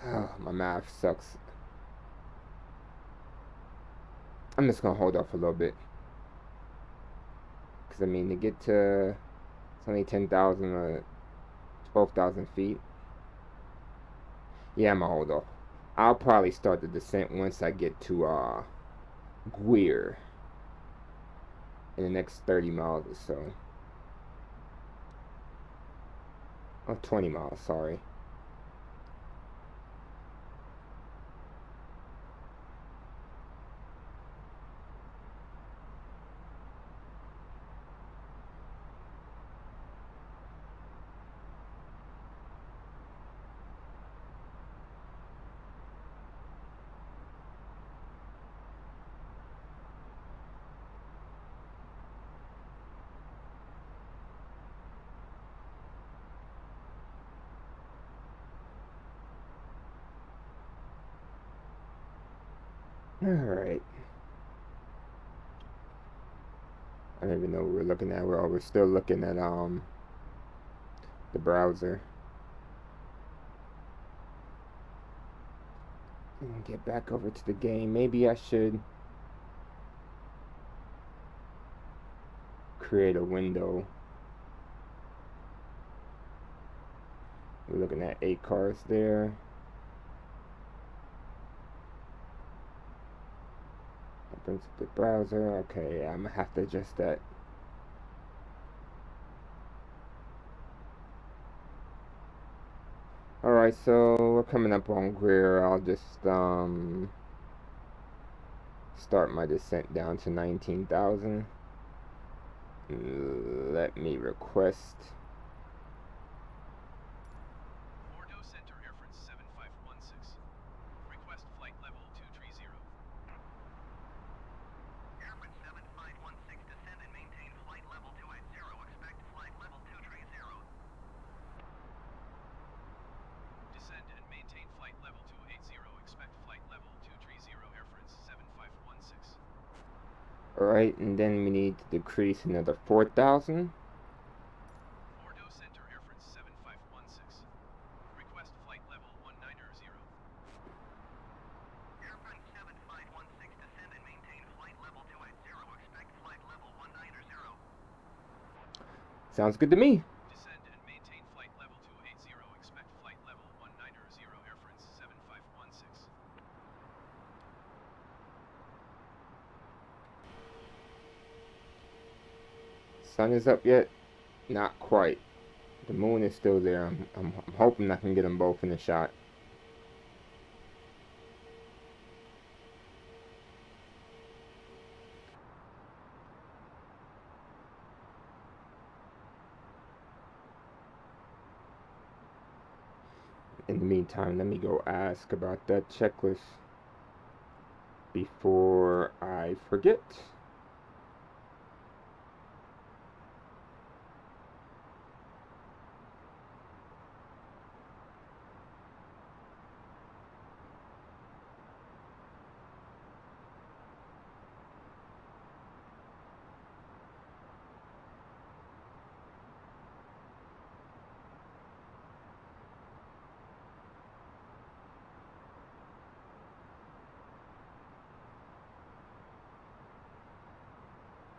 Oh, my math sucks. I'm just gonna hold off a little bit. I mean, to get to, it's only 10,000 or 12,000 feet. Yeah, I'm gonna hold off. I'll probably start the descent once I get to Guir in the next 30 miles or so. Oh, 20 miles, sorry. Alright. I don't even know what we're looking at. We're still looking at the browser. And get back over to the game. Maybe I should create a window. We're looking at 8 cars there. That brings up the browser. Okay, I'm gonna have to adjust that. Alright, so we're coming up on Greer. I'll just start my descent down to 19,000. Let me request Bordeaux Center Airfrance 7516. Request flight level 230. Airfrance 7516, descend and maintain flight level 280. Expect flight level 230. Descend and maintain flight level 280. Expect flight level 230. Airfrance 7516. Alright, and then we need to decrease another 4,000. Bordeaux Center Airfrance 7516. Request flight level 190. Airfrance 7516, descend and maintain flight level 280. Expect flight level 190. Sounds good to me. Descend and maintain flight level 280. Expect flight level 190. Airfrance 7516. Sun is up yet? Not quite. The moon is still there. I'm hoping I can get them both in the shot. In the meantime, let me go ask about that checklist before I forget.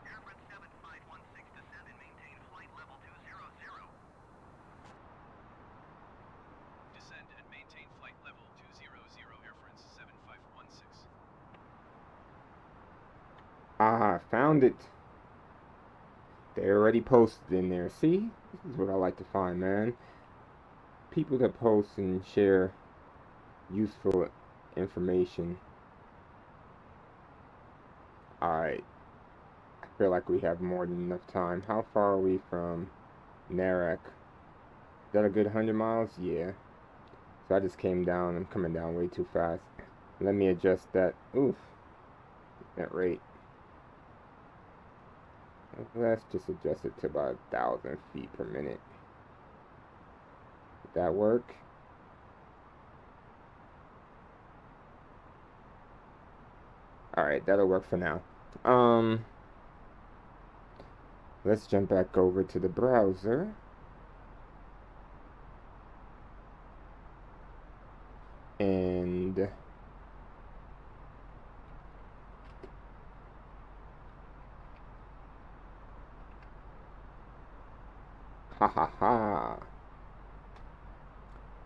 Airfrance 7516, descend and maintain flight level 200. Descend and maintain flight level 200. Airfrance 7516. Ah, found it. They already posted in there. See? This is what I like to find, man. People that post and share useful information. Alright. I feel like we have more than enough time. How far are we from Narak? Is that a good 100 miles? Yeah. So I just came down. I'm coming down way too fast. Let me adjust that. Oof. That rate. Let's just adjust it to about 1,000 feet per minute. Did that work? Alright, that'll work for now. Let's jump back over to the browser. And ha ha ha.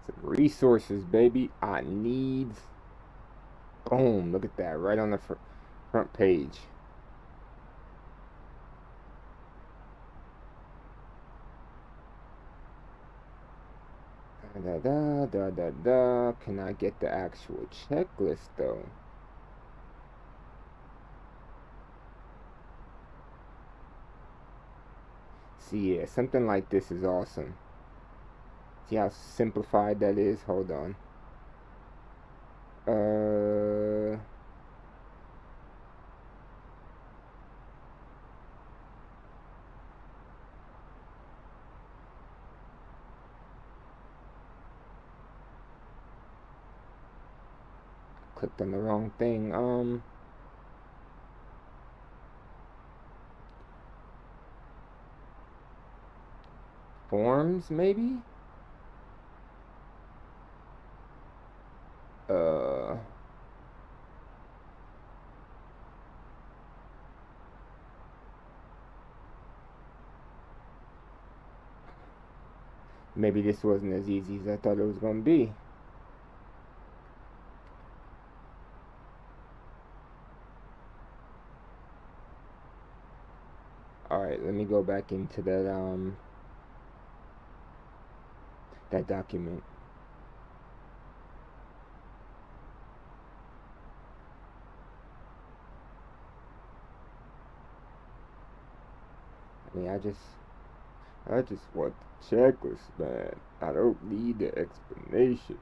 Some resources, baby. I need. Boom. Look at that. Right on the front page. Da da da da da. Can I get the actual checklist though? See, yeah, something like this is awesome. See how simplified that is? Hold on. Clicked on the wrong thing. Forms, maybe? Maybe this wasn't as easy as I thought it was going to be. Alright, let me go back into that document. I mean, I just want the checklist, man. I don't need the explanation.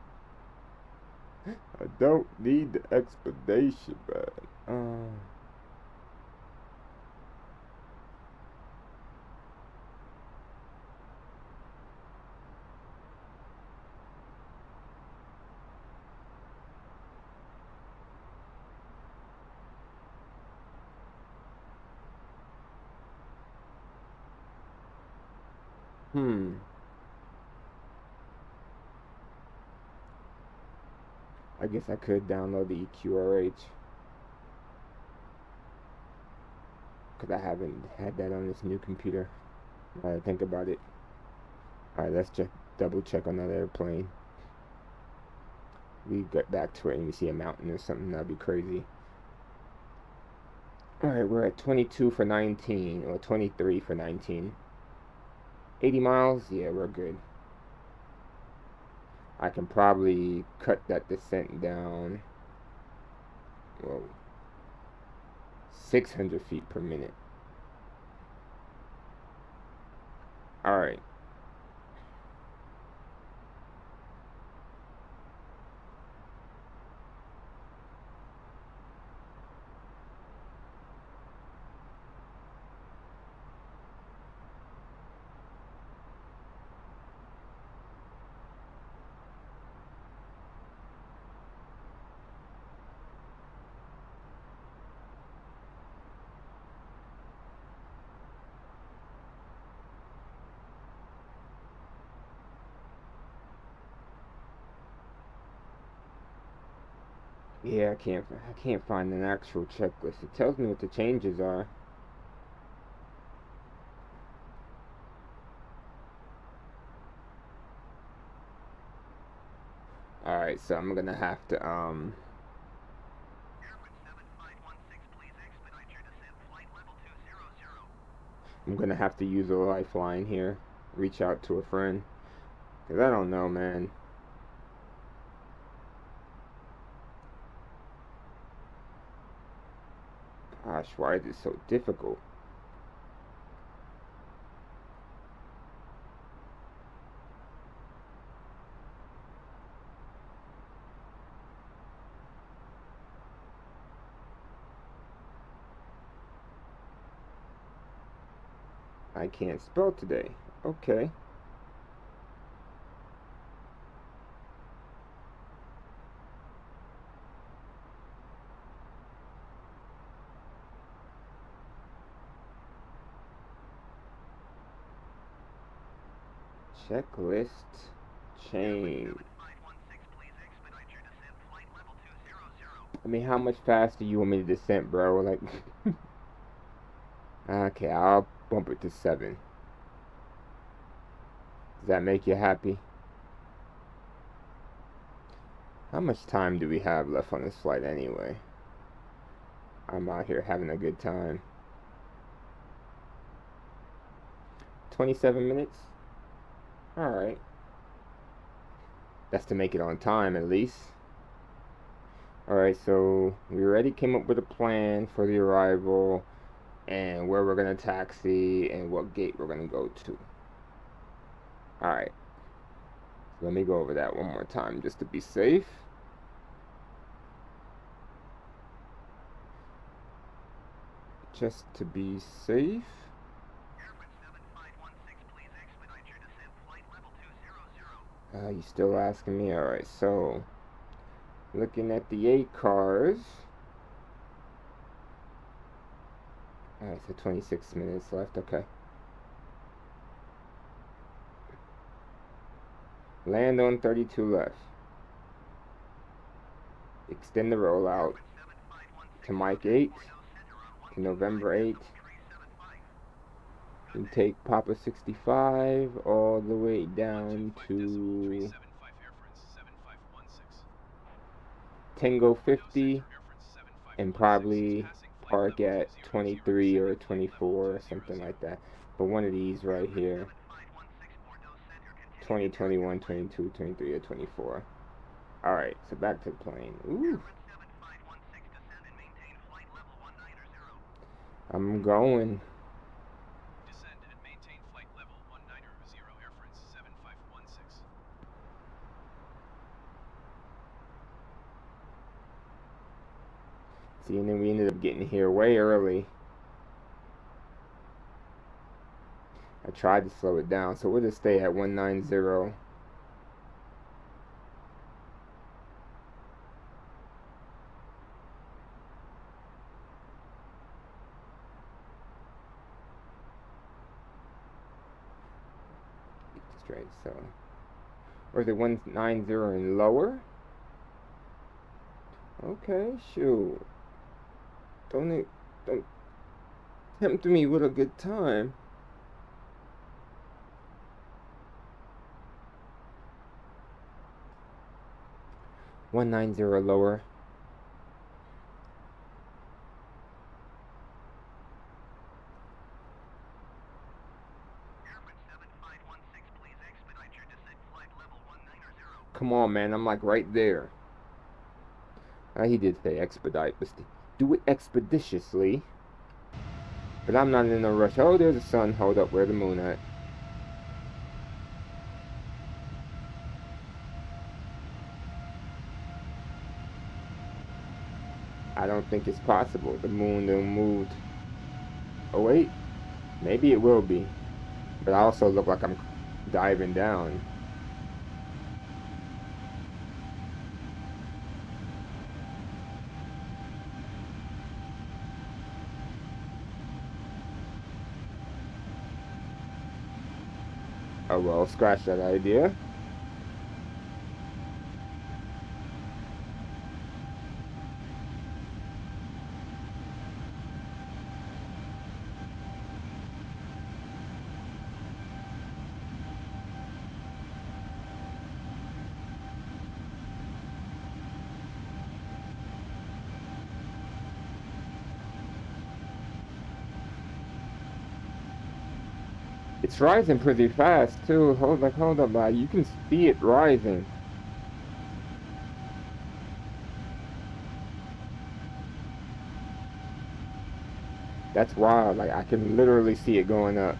I don't need the explanation, man. I guess I could download the EQRH, because I haven't had that on this new computer. I think about it. Alright, let's double check on that airplane. We get back to it and we see a mountain or something, that'd be crazy. Alright, we're at 22 for 19, or 23 for 19. 80 miles? Yeah, we're good. I can probably cut that descent down. Whoa. 600 feet per minute. Alright. Yeah, I can't find an actual checklist. It tells me what the changes are. Alright, so I'm gonna have to Airman 7516, please expedite your descent, flight level 200. I'm gonna have to use a lifeline here. Reach out to a friend. Cause I don't know, man. Gosh, why is it so difficult? I can't spell today. Okay. Checklist change. I mean, how much faster you want me to descent, bro? Like, okay, I'll bump it to 7. Does that make you happy? How much time do we have left on this flight anyway? I'm out here having a good time. 27 minutes? Alright. That's to make it on time, at least. Alright, so we already came up with a plan for the arrival and where we're going to taxi and what gate we're going to go to. Alright. Let me go over that one more time just to be safe. Just to be safe. You still asking me? Alright, so looking at the 8 cars. Alright, so 26 minutes left. Okay. Land on 32 left. Extend the rollout to Mike 8, to November 8, and take Papa 65 all the way down to Tango 50 and probably park at 23 or 24 or something like that. But one of these right here, 20, 21, 22, 23, or 24. Alright, so back to the plane. Ooh. I'm going. Descend and maintain flight level 190, Air France 7516. See, and then we ended up getting here way early. I tried to slow it down, so we'll just stay at 190. Straight, so. Or is it 190 and lower? Okay, shoot. Don't tempt me with a good time. $190 lower. Come on, man, I'm like right there. He did say expedite, but do it expeditiously. But I'm not in a rush. Oh, there's a sun. Hold up, where's the moon at? I don't think it's possible. The moon done moved. Oh wait, maybe it will be. But I also look like I'm diving down. Oh well, scratch that idea. It's rising pretty fast too. Hold up, you can see it rising. That's wild. Like I can literally see it going up.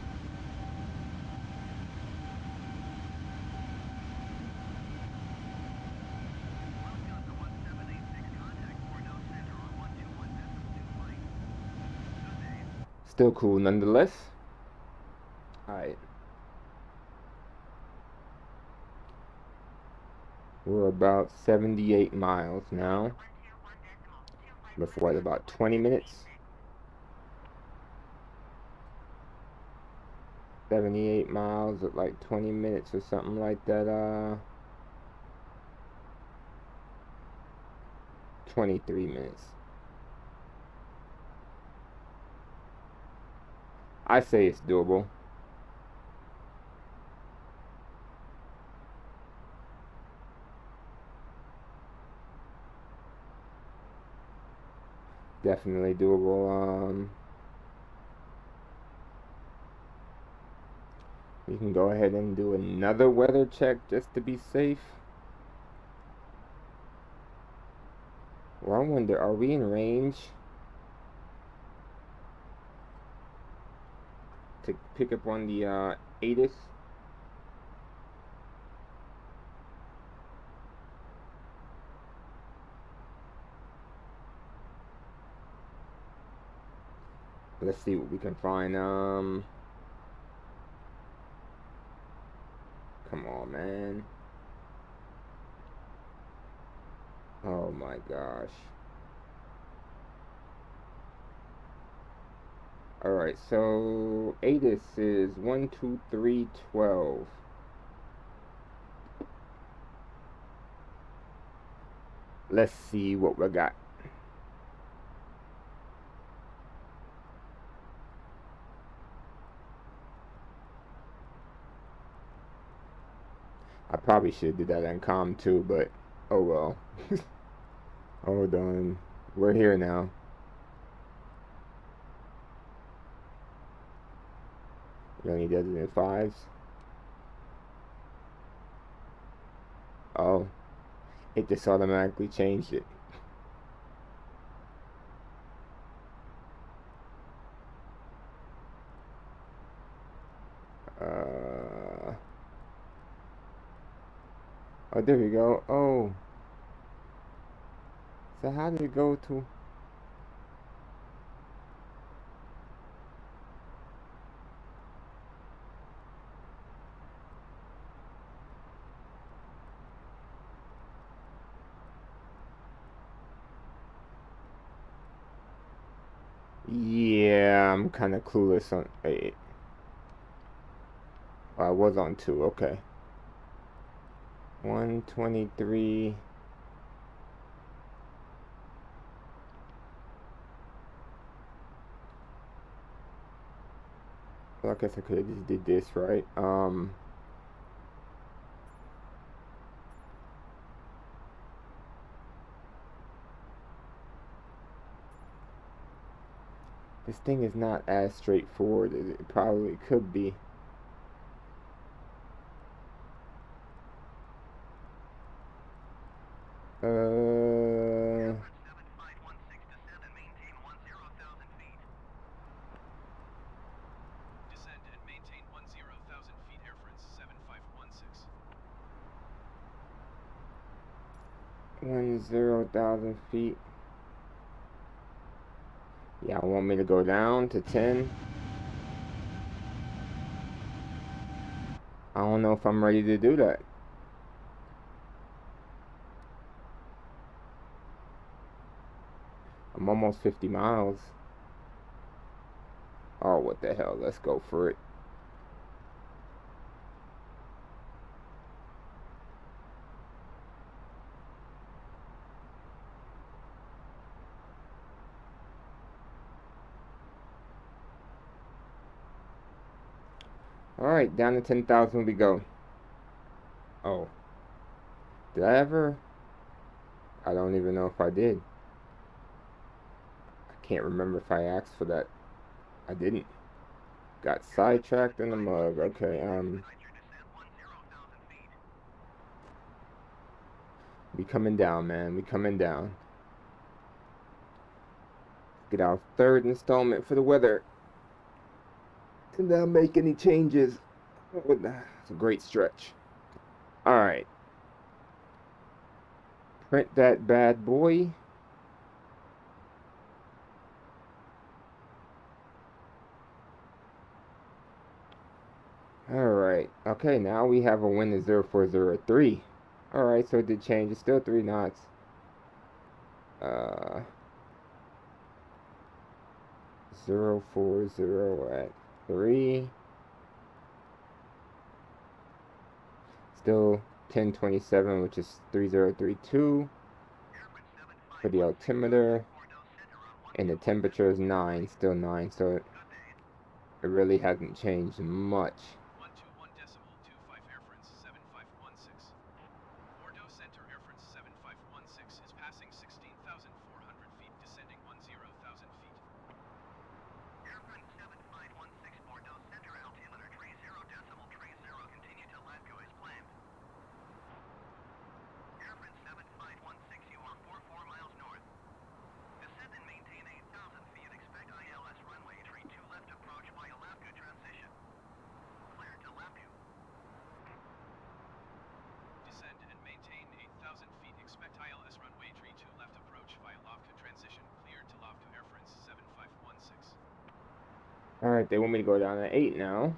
Still cool nonetheless. Alright. We're about 78 miles now. Before what, about 20 minutes? 78 miles at like 20 minutes or something like that. 23 minutes. I say it's doable. Definitely doable. We can go ahead and do another weather check just to be safe. Well, I wonder, are we in range to pick up on the ATIS? Let's see what we can find. Come on, man. Oh my gosh. Alright, so ATIS is 12312. Let's see what we got. probably should do that on comm too, but oh well. Hold on. We're here now. You only does it in 5s. Oh, it just automatically changed it. Oh, there we go. Oh, so how did it go to? Yeah, I'm kind of clueless on 8. I was on 2. Okay. 123. Well, I guess I could have just did this, right? This thing is not as straightforward as it probably could be. Airport 7516 descend and maintain 10,000 feet. Descend and maintain 10,000 feet. Air France 7516. 10,000 feet. Y'all want me to go down to 10? I don't know if I'm ready to do that. I'm almost 50 miles. Oh, what the hell? Let's go for it. Alright, down to 10,000 we go. Oh. Did I ever? I don't even know if I did. I can't remember if I asked for that. I didn't. Got sidetracked in the mug. Okay, we coming down, man. We coming down. Get our 3rd installment for the weather. And now make any changes. It's a great stretch. Alright. Print that bad boy. Alright. Okay, now we have a wind of 0403. Alright, so it did change. It's still 3 knots. 040 at 3. Still 1027, which is 3032 for the altimeter. And the temperature is 9, still 9, so it really hasn't changed much. 121.25 Air France 7516. Bordeaux Center Air France 7516 is passing 16,400 feet, descending 10,000 feet. Air France 7516 Bordeaux Center altimeter 30.30, continue to LAVCO as planned. Air France 7516, you are 44 miles north. Descend and maintain 8,000 feet, expect ILS runway 32 left approach via LAVCO transition. Clear to LAVCO. Descend and maintain 8,000 feet, expect ILS runway 32 left approach via LAVCO transition, cleared to LAVCO Air France 7516. Alright, they want me to go down to 8 now.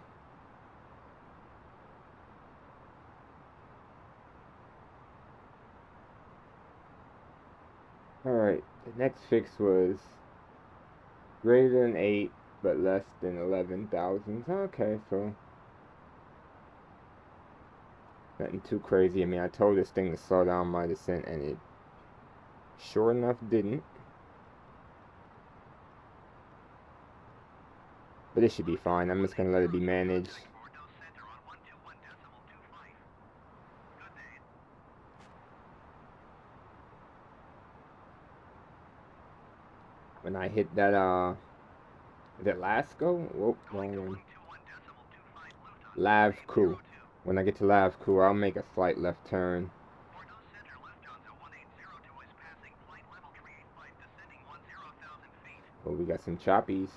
Alright, the next fix was greater than 8, but less than 11,000. Okay, so nothing too crazy. I mean, I told this thing to slow down my descent, and it sure enough didn't. But it should be fine. I'm just going to let it be managed. Bordeaux Center on 121.25. when I hit that, is it Lasco? Whoop, wrong one. Lavku. When I get to Lavku, I'll make a slight left turn. Oh, we got some choppies.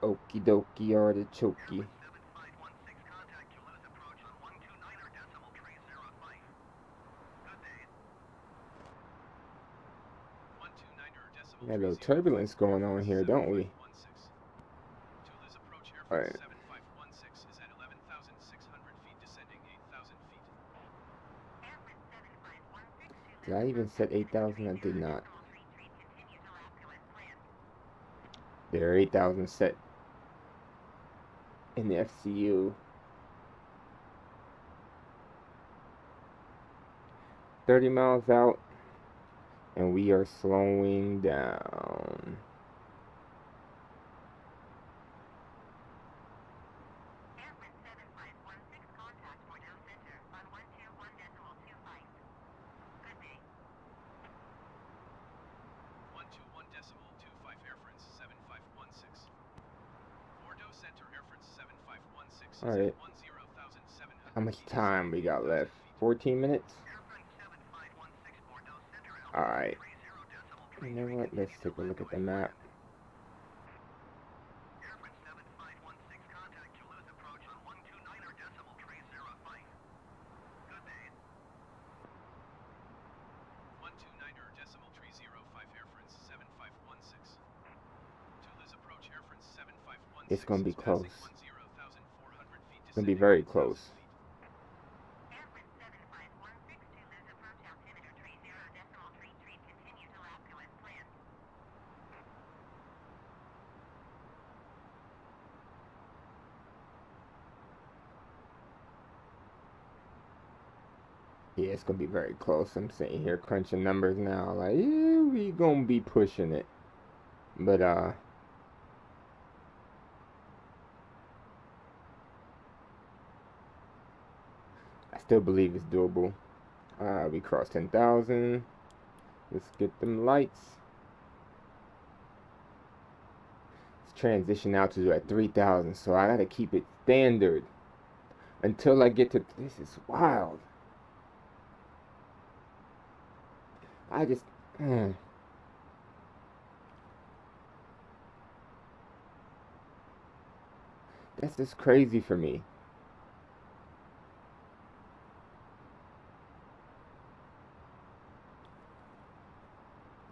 Okie dokie artichoke. We got a little turbulence going on here, don't we? Toulouse approach Air Alright. 7516 is at 11,600 feet, descending 8,000 feet. Did I even set 8,000? I did not. There, 8,000 set in the FCU. 30 miles out, and we are slowing down. Alright. How much time we got left? 14 minutes? Alright. You know what? Let's take a look at the map. It's gonna be close. It's gonna be very close. Yeah, it's gonna be very close. I'm sitting here crunching numbers now, like, yeah, we gonna be pushing it. But I still believe it's doable. We crossed 10,000. Let's get them lights. Let's transition out to at 3,000, so I gotta keep it standard until I get to. This is wild. I just. That's just crazy for me.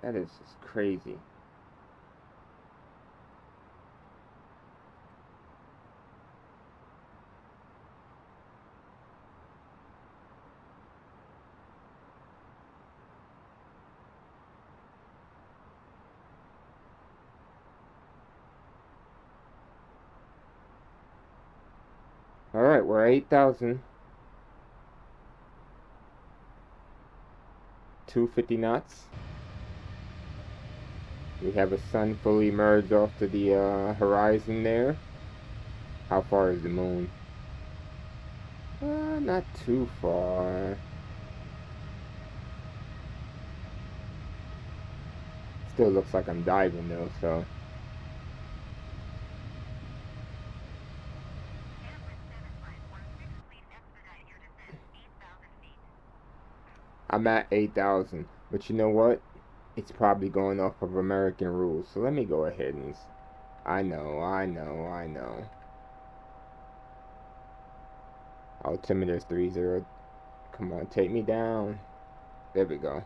That is just crazy. Alright, we're at 8,000. 250 knots. We have a sun fully merged off to the horizon there. How far is the moon? Not too far. Still looks like I'm diving though, so. I'm at 8,000, but you know what? It's probably going off of American rules, so let me go ahead and. I know. Altimeter's 30. Come on, take me down. There we go.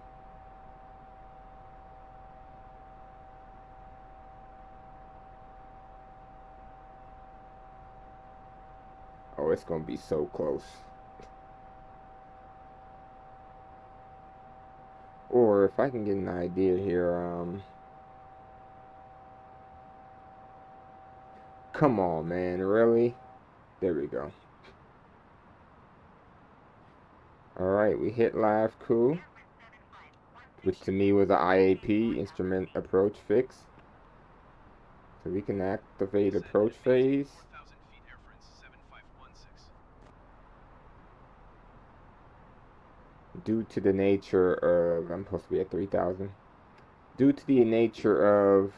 Oh, it's gonna be so close. Or if I can get an idea here, come on, man, really? There we go. Alright, we hit live, cool. which to me was an IAP, instrument approach fix. So we can activate approach phase. 4,000 feet, airfrance 7516. Due to the nature of, I'm supposed to be at 3,000. Due to the nature of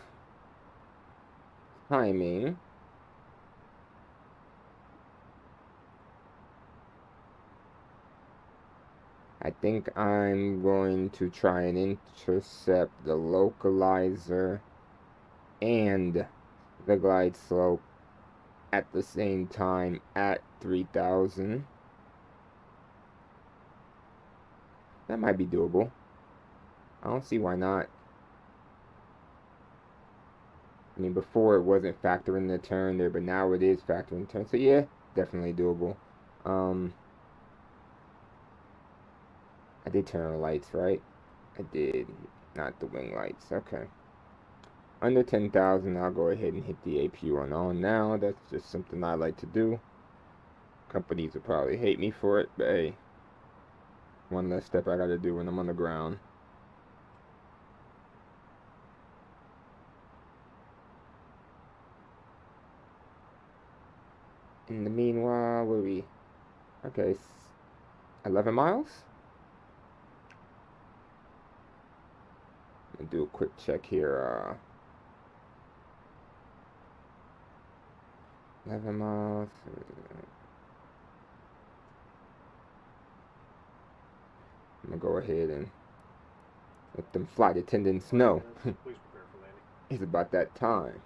timing, I think I'm going to try and intercept the localizer and the glide slope at the same time at 3,000. That might be doable. I don't see why not. I mean, before it wasn't factoring the turn there, but now it is factoring the turn. So yeah, definitely doable. I did turn on the lights, right? I did, not the wing lights. Okay. Under 10,000, I'll go ahead and hit the APU on now. That's just something I like to do. Companies will probably hate me for it, but hey, one less step I gotta do when I'm on the ground. In the meanwhile, where we? Okay, 11 miles? Let me do a quick check here. 11 miles. I'm gonna go ahead and let them flight attendants know Please prepare for landing. it's about that time.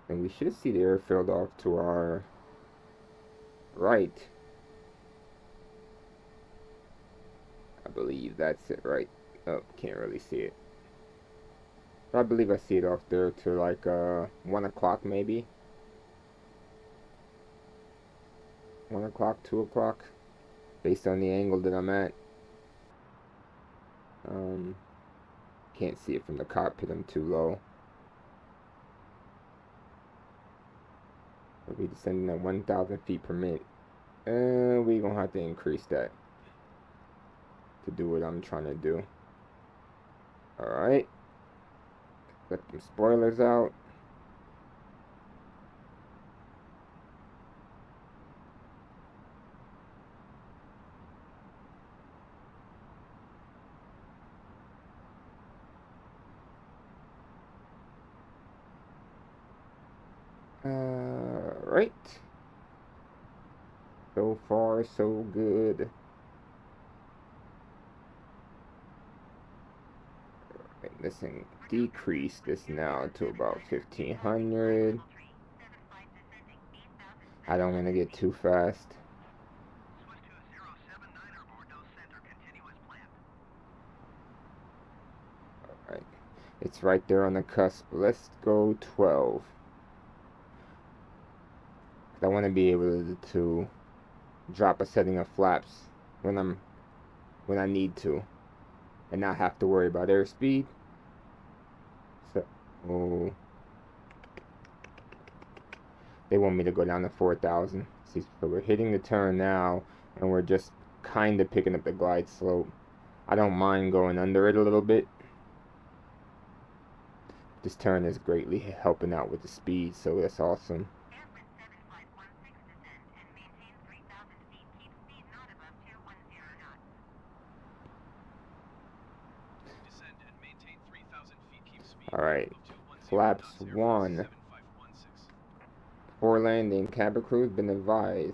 And we should see the airfield off to our right. I believe that's it, right? Oh, can't really see it. But I believe I see it off there to like 1 o'clock maybe. 1 o'clock, 2 o'clock, based on the angle that I'm at. Can't see it from the cockpit, I'm too low. We'll be descending at 1,000 feet per minute. We're gonna have to increase that to do what I'm trying to do. Alright. Let them spoilers out. Right. So far, so good. This thing decrease this now to about 1,500. I don't want to get too fast. Swift 2079 or Bordeaux Center, continuous plan. Alright. It's right there on the cusp. Let's go 12. I want to be able to drop a setting of flaps when I need to, and not have to worry about airspeed. So they want me to go down to 4,000. See, so we're hitting the turn now, and we're just kind of picking up the glide slope. I don't mind going under it a little bit. This turn is greatly helping out with the speed, so that's awesome. Descend and maintain 3,000 feet, keep speed. Alright, flaps 1. For landing, cabin crew has been advised.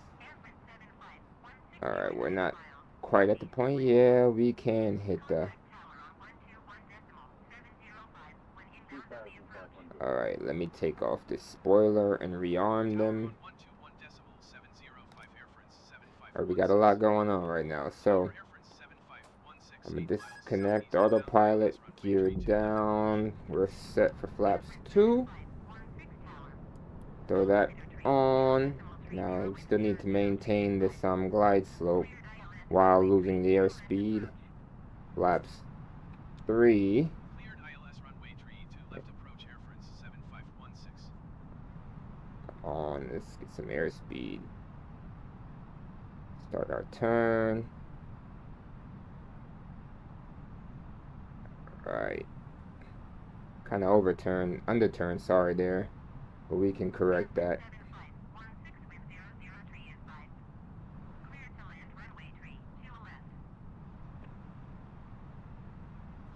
Alright, we're not quite at the point. Yeah, we can hit the... Alright, let me take off this spoiler and rearm them. Alright, we got a lot going on right now, so I'm gonna disconnect autopilot, gear down. We're set for flaps 2. Throw that on. Now we still need to maintain this glide slope while losing the airspeed. Flaps 3. Cleared ILS runway 32 left approach airfrance 7516. Come on, let's get some airspeed. Start our turn. Right. Kind of underturned, sorry there. But we can correct that. 7516 with 003 is 5. Clear to land runway 3 to left.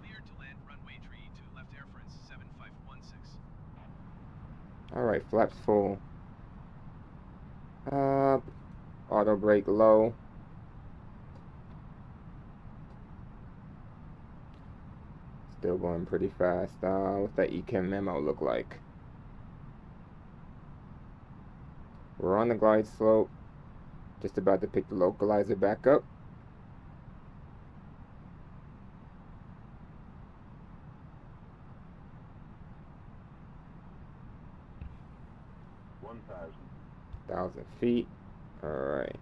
Cleared to land runway tree to left air France 7516. Alright, flaps full. Up. Auto brake low. Still going pretty fast. What's that EChem memo look like? We're on the glide slope. Just about to pick the localizer back up. Thousand feet. Alright.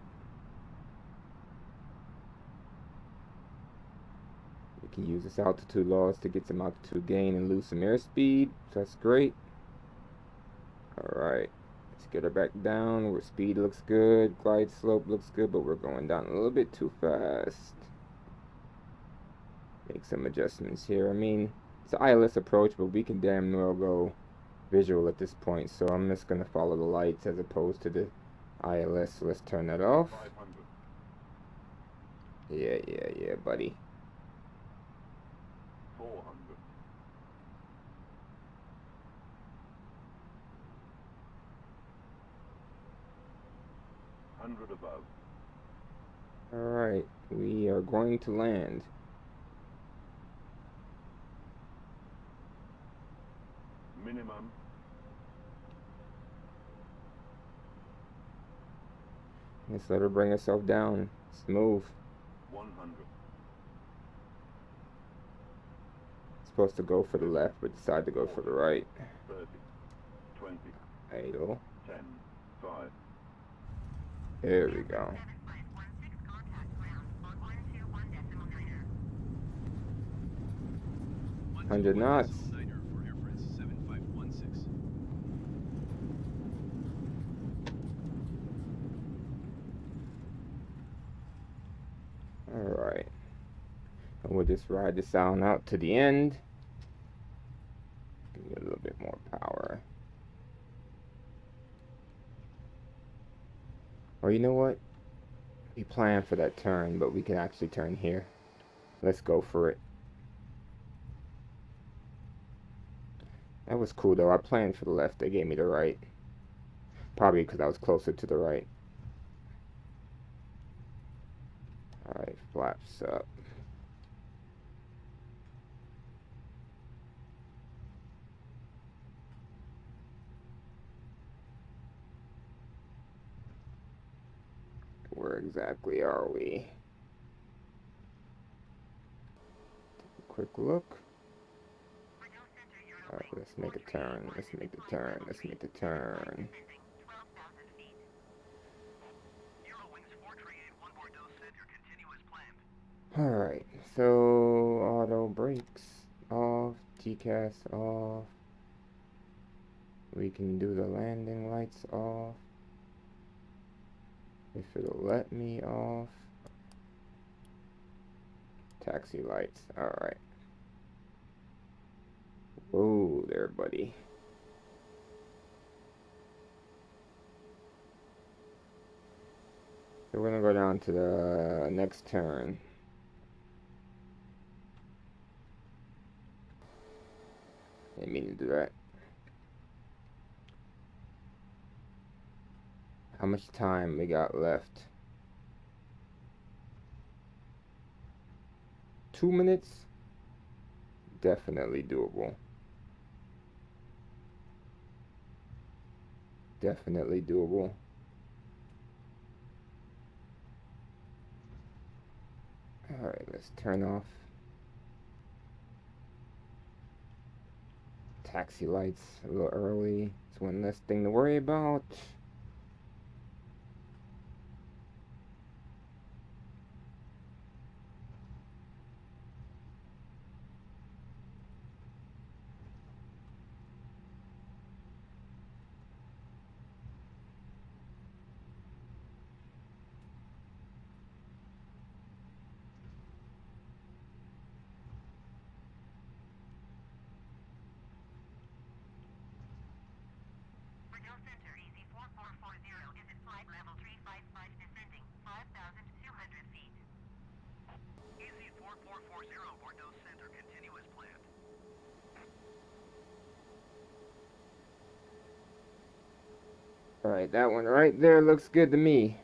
We can use this altitude loss to get some altitude gain and lose some airspeed. So that's great. Alright. Let's get her back down where speed looks good. Glide slope looks good, but we're going down a little bit too fast. Make some adjustments here. I mean, it's an ILS approach, but we can damn well go visual at this point. So I'm just going to follow the lights as opposed to the ILS. So let's turn that off. Yeah, buddy. 400. 100 above. Alright, we are going to land. Minimum. Let's let her bring herself down. Smooth. 100. Supposed to go for the left, but decided to go for the right. 30. 20. Idle. 10. 5. There we go. 7516 contact ground on 121.9er. 100 knots. 121.9er for air France 7516. Alright. And we'll just ride the sound out to the end. Give you a little bit more power. Or you know what? We planned for that turn, but we can actually turn here. Let's go for it. That was cool though. I planned for the left. They gave me the right. Probably because I was closer to the right. Alright, flaps up. Where exactly are we? Take a quick look. Alright, let's make a turn. Let's make the turn. Let's make the turn. 12,000 feet. Zero wings 438 1 Bordeaux center continuous planned. Alright, so auto brakes off, TCAS off. We can do the landing lights off. If it'll let me off. Taxi lights, alright. Whoa there, buddy. So we're gonna go down to the next turn. Didn't mean to do that. How much time we got left? 2 minutes? Definitely doable. Definitely doable. Alright, let's turn off taxi lights a little early. It's one less thing to worry about. Still center, AC4440, is at flight level 355, descending 5,200 feet. AC4440, Bordeaux Center, continuous planned. Alright, that one right there looks good to me.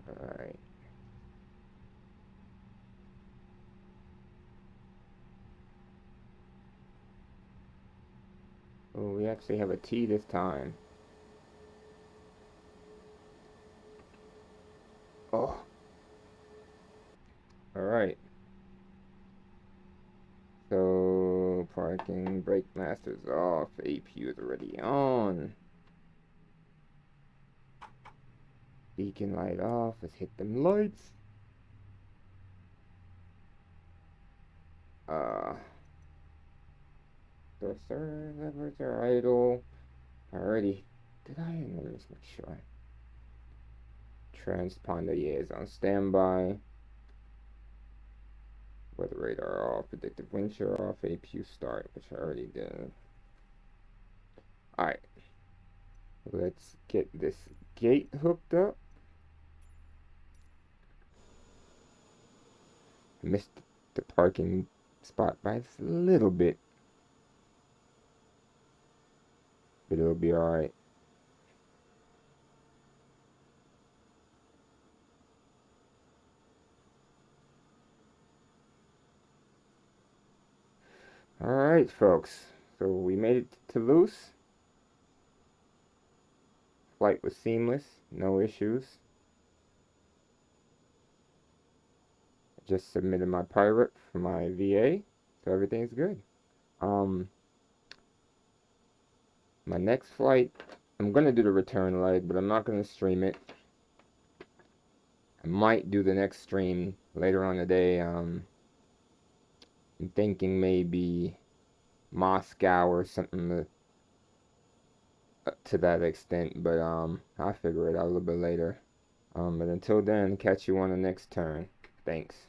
Alright. Oh, we actually have a T this time. Oh. Alright. So, parking, brake master's off, APU is already on. Beacon light off, let's hit them lights. Door levers are idle. Already, did I? Let me just make sure. Transponder, yeah, is on standby. Weather radar off, predictive wind shear off, APU start, which I already did. Alright, let's get this gate hooked up. I missed the parking spot by just a little bit, but it'll be alright. Alright, folks, so we made it to Toulouse. Flight was seamless, no issues. I just submitted my pilot for my VA, so everything's good. My next flight, I'm gonna do the return leg, but I'm not gonna stream it. I might do the next stream later on the day. I'm thinking maybe Moscow or something to that extent, but I'll figure it out a little bit later. But until then, catch you on the next turn. Thanks.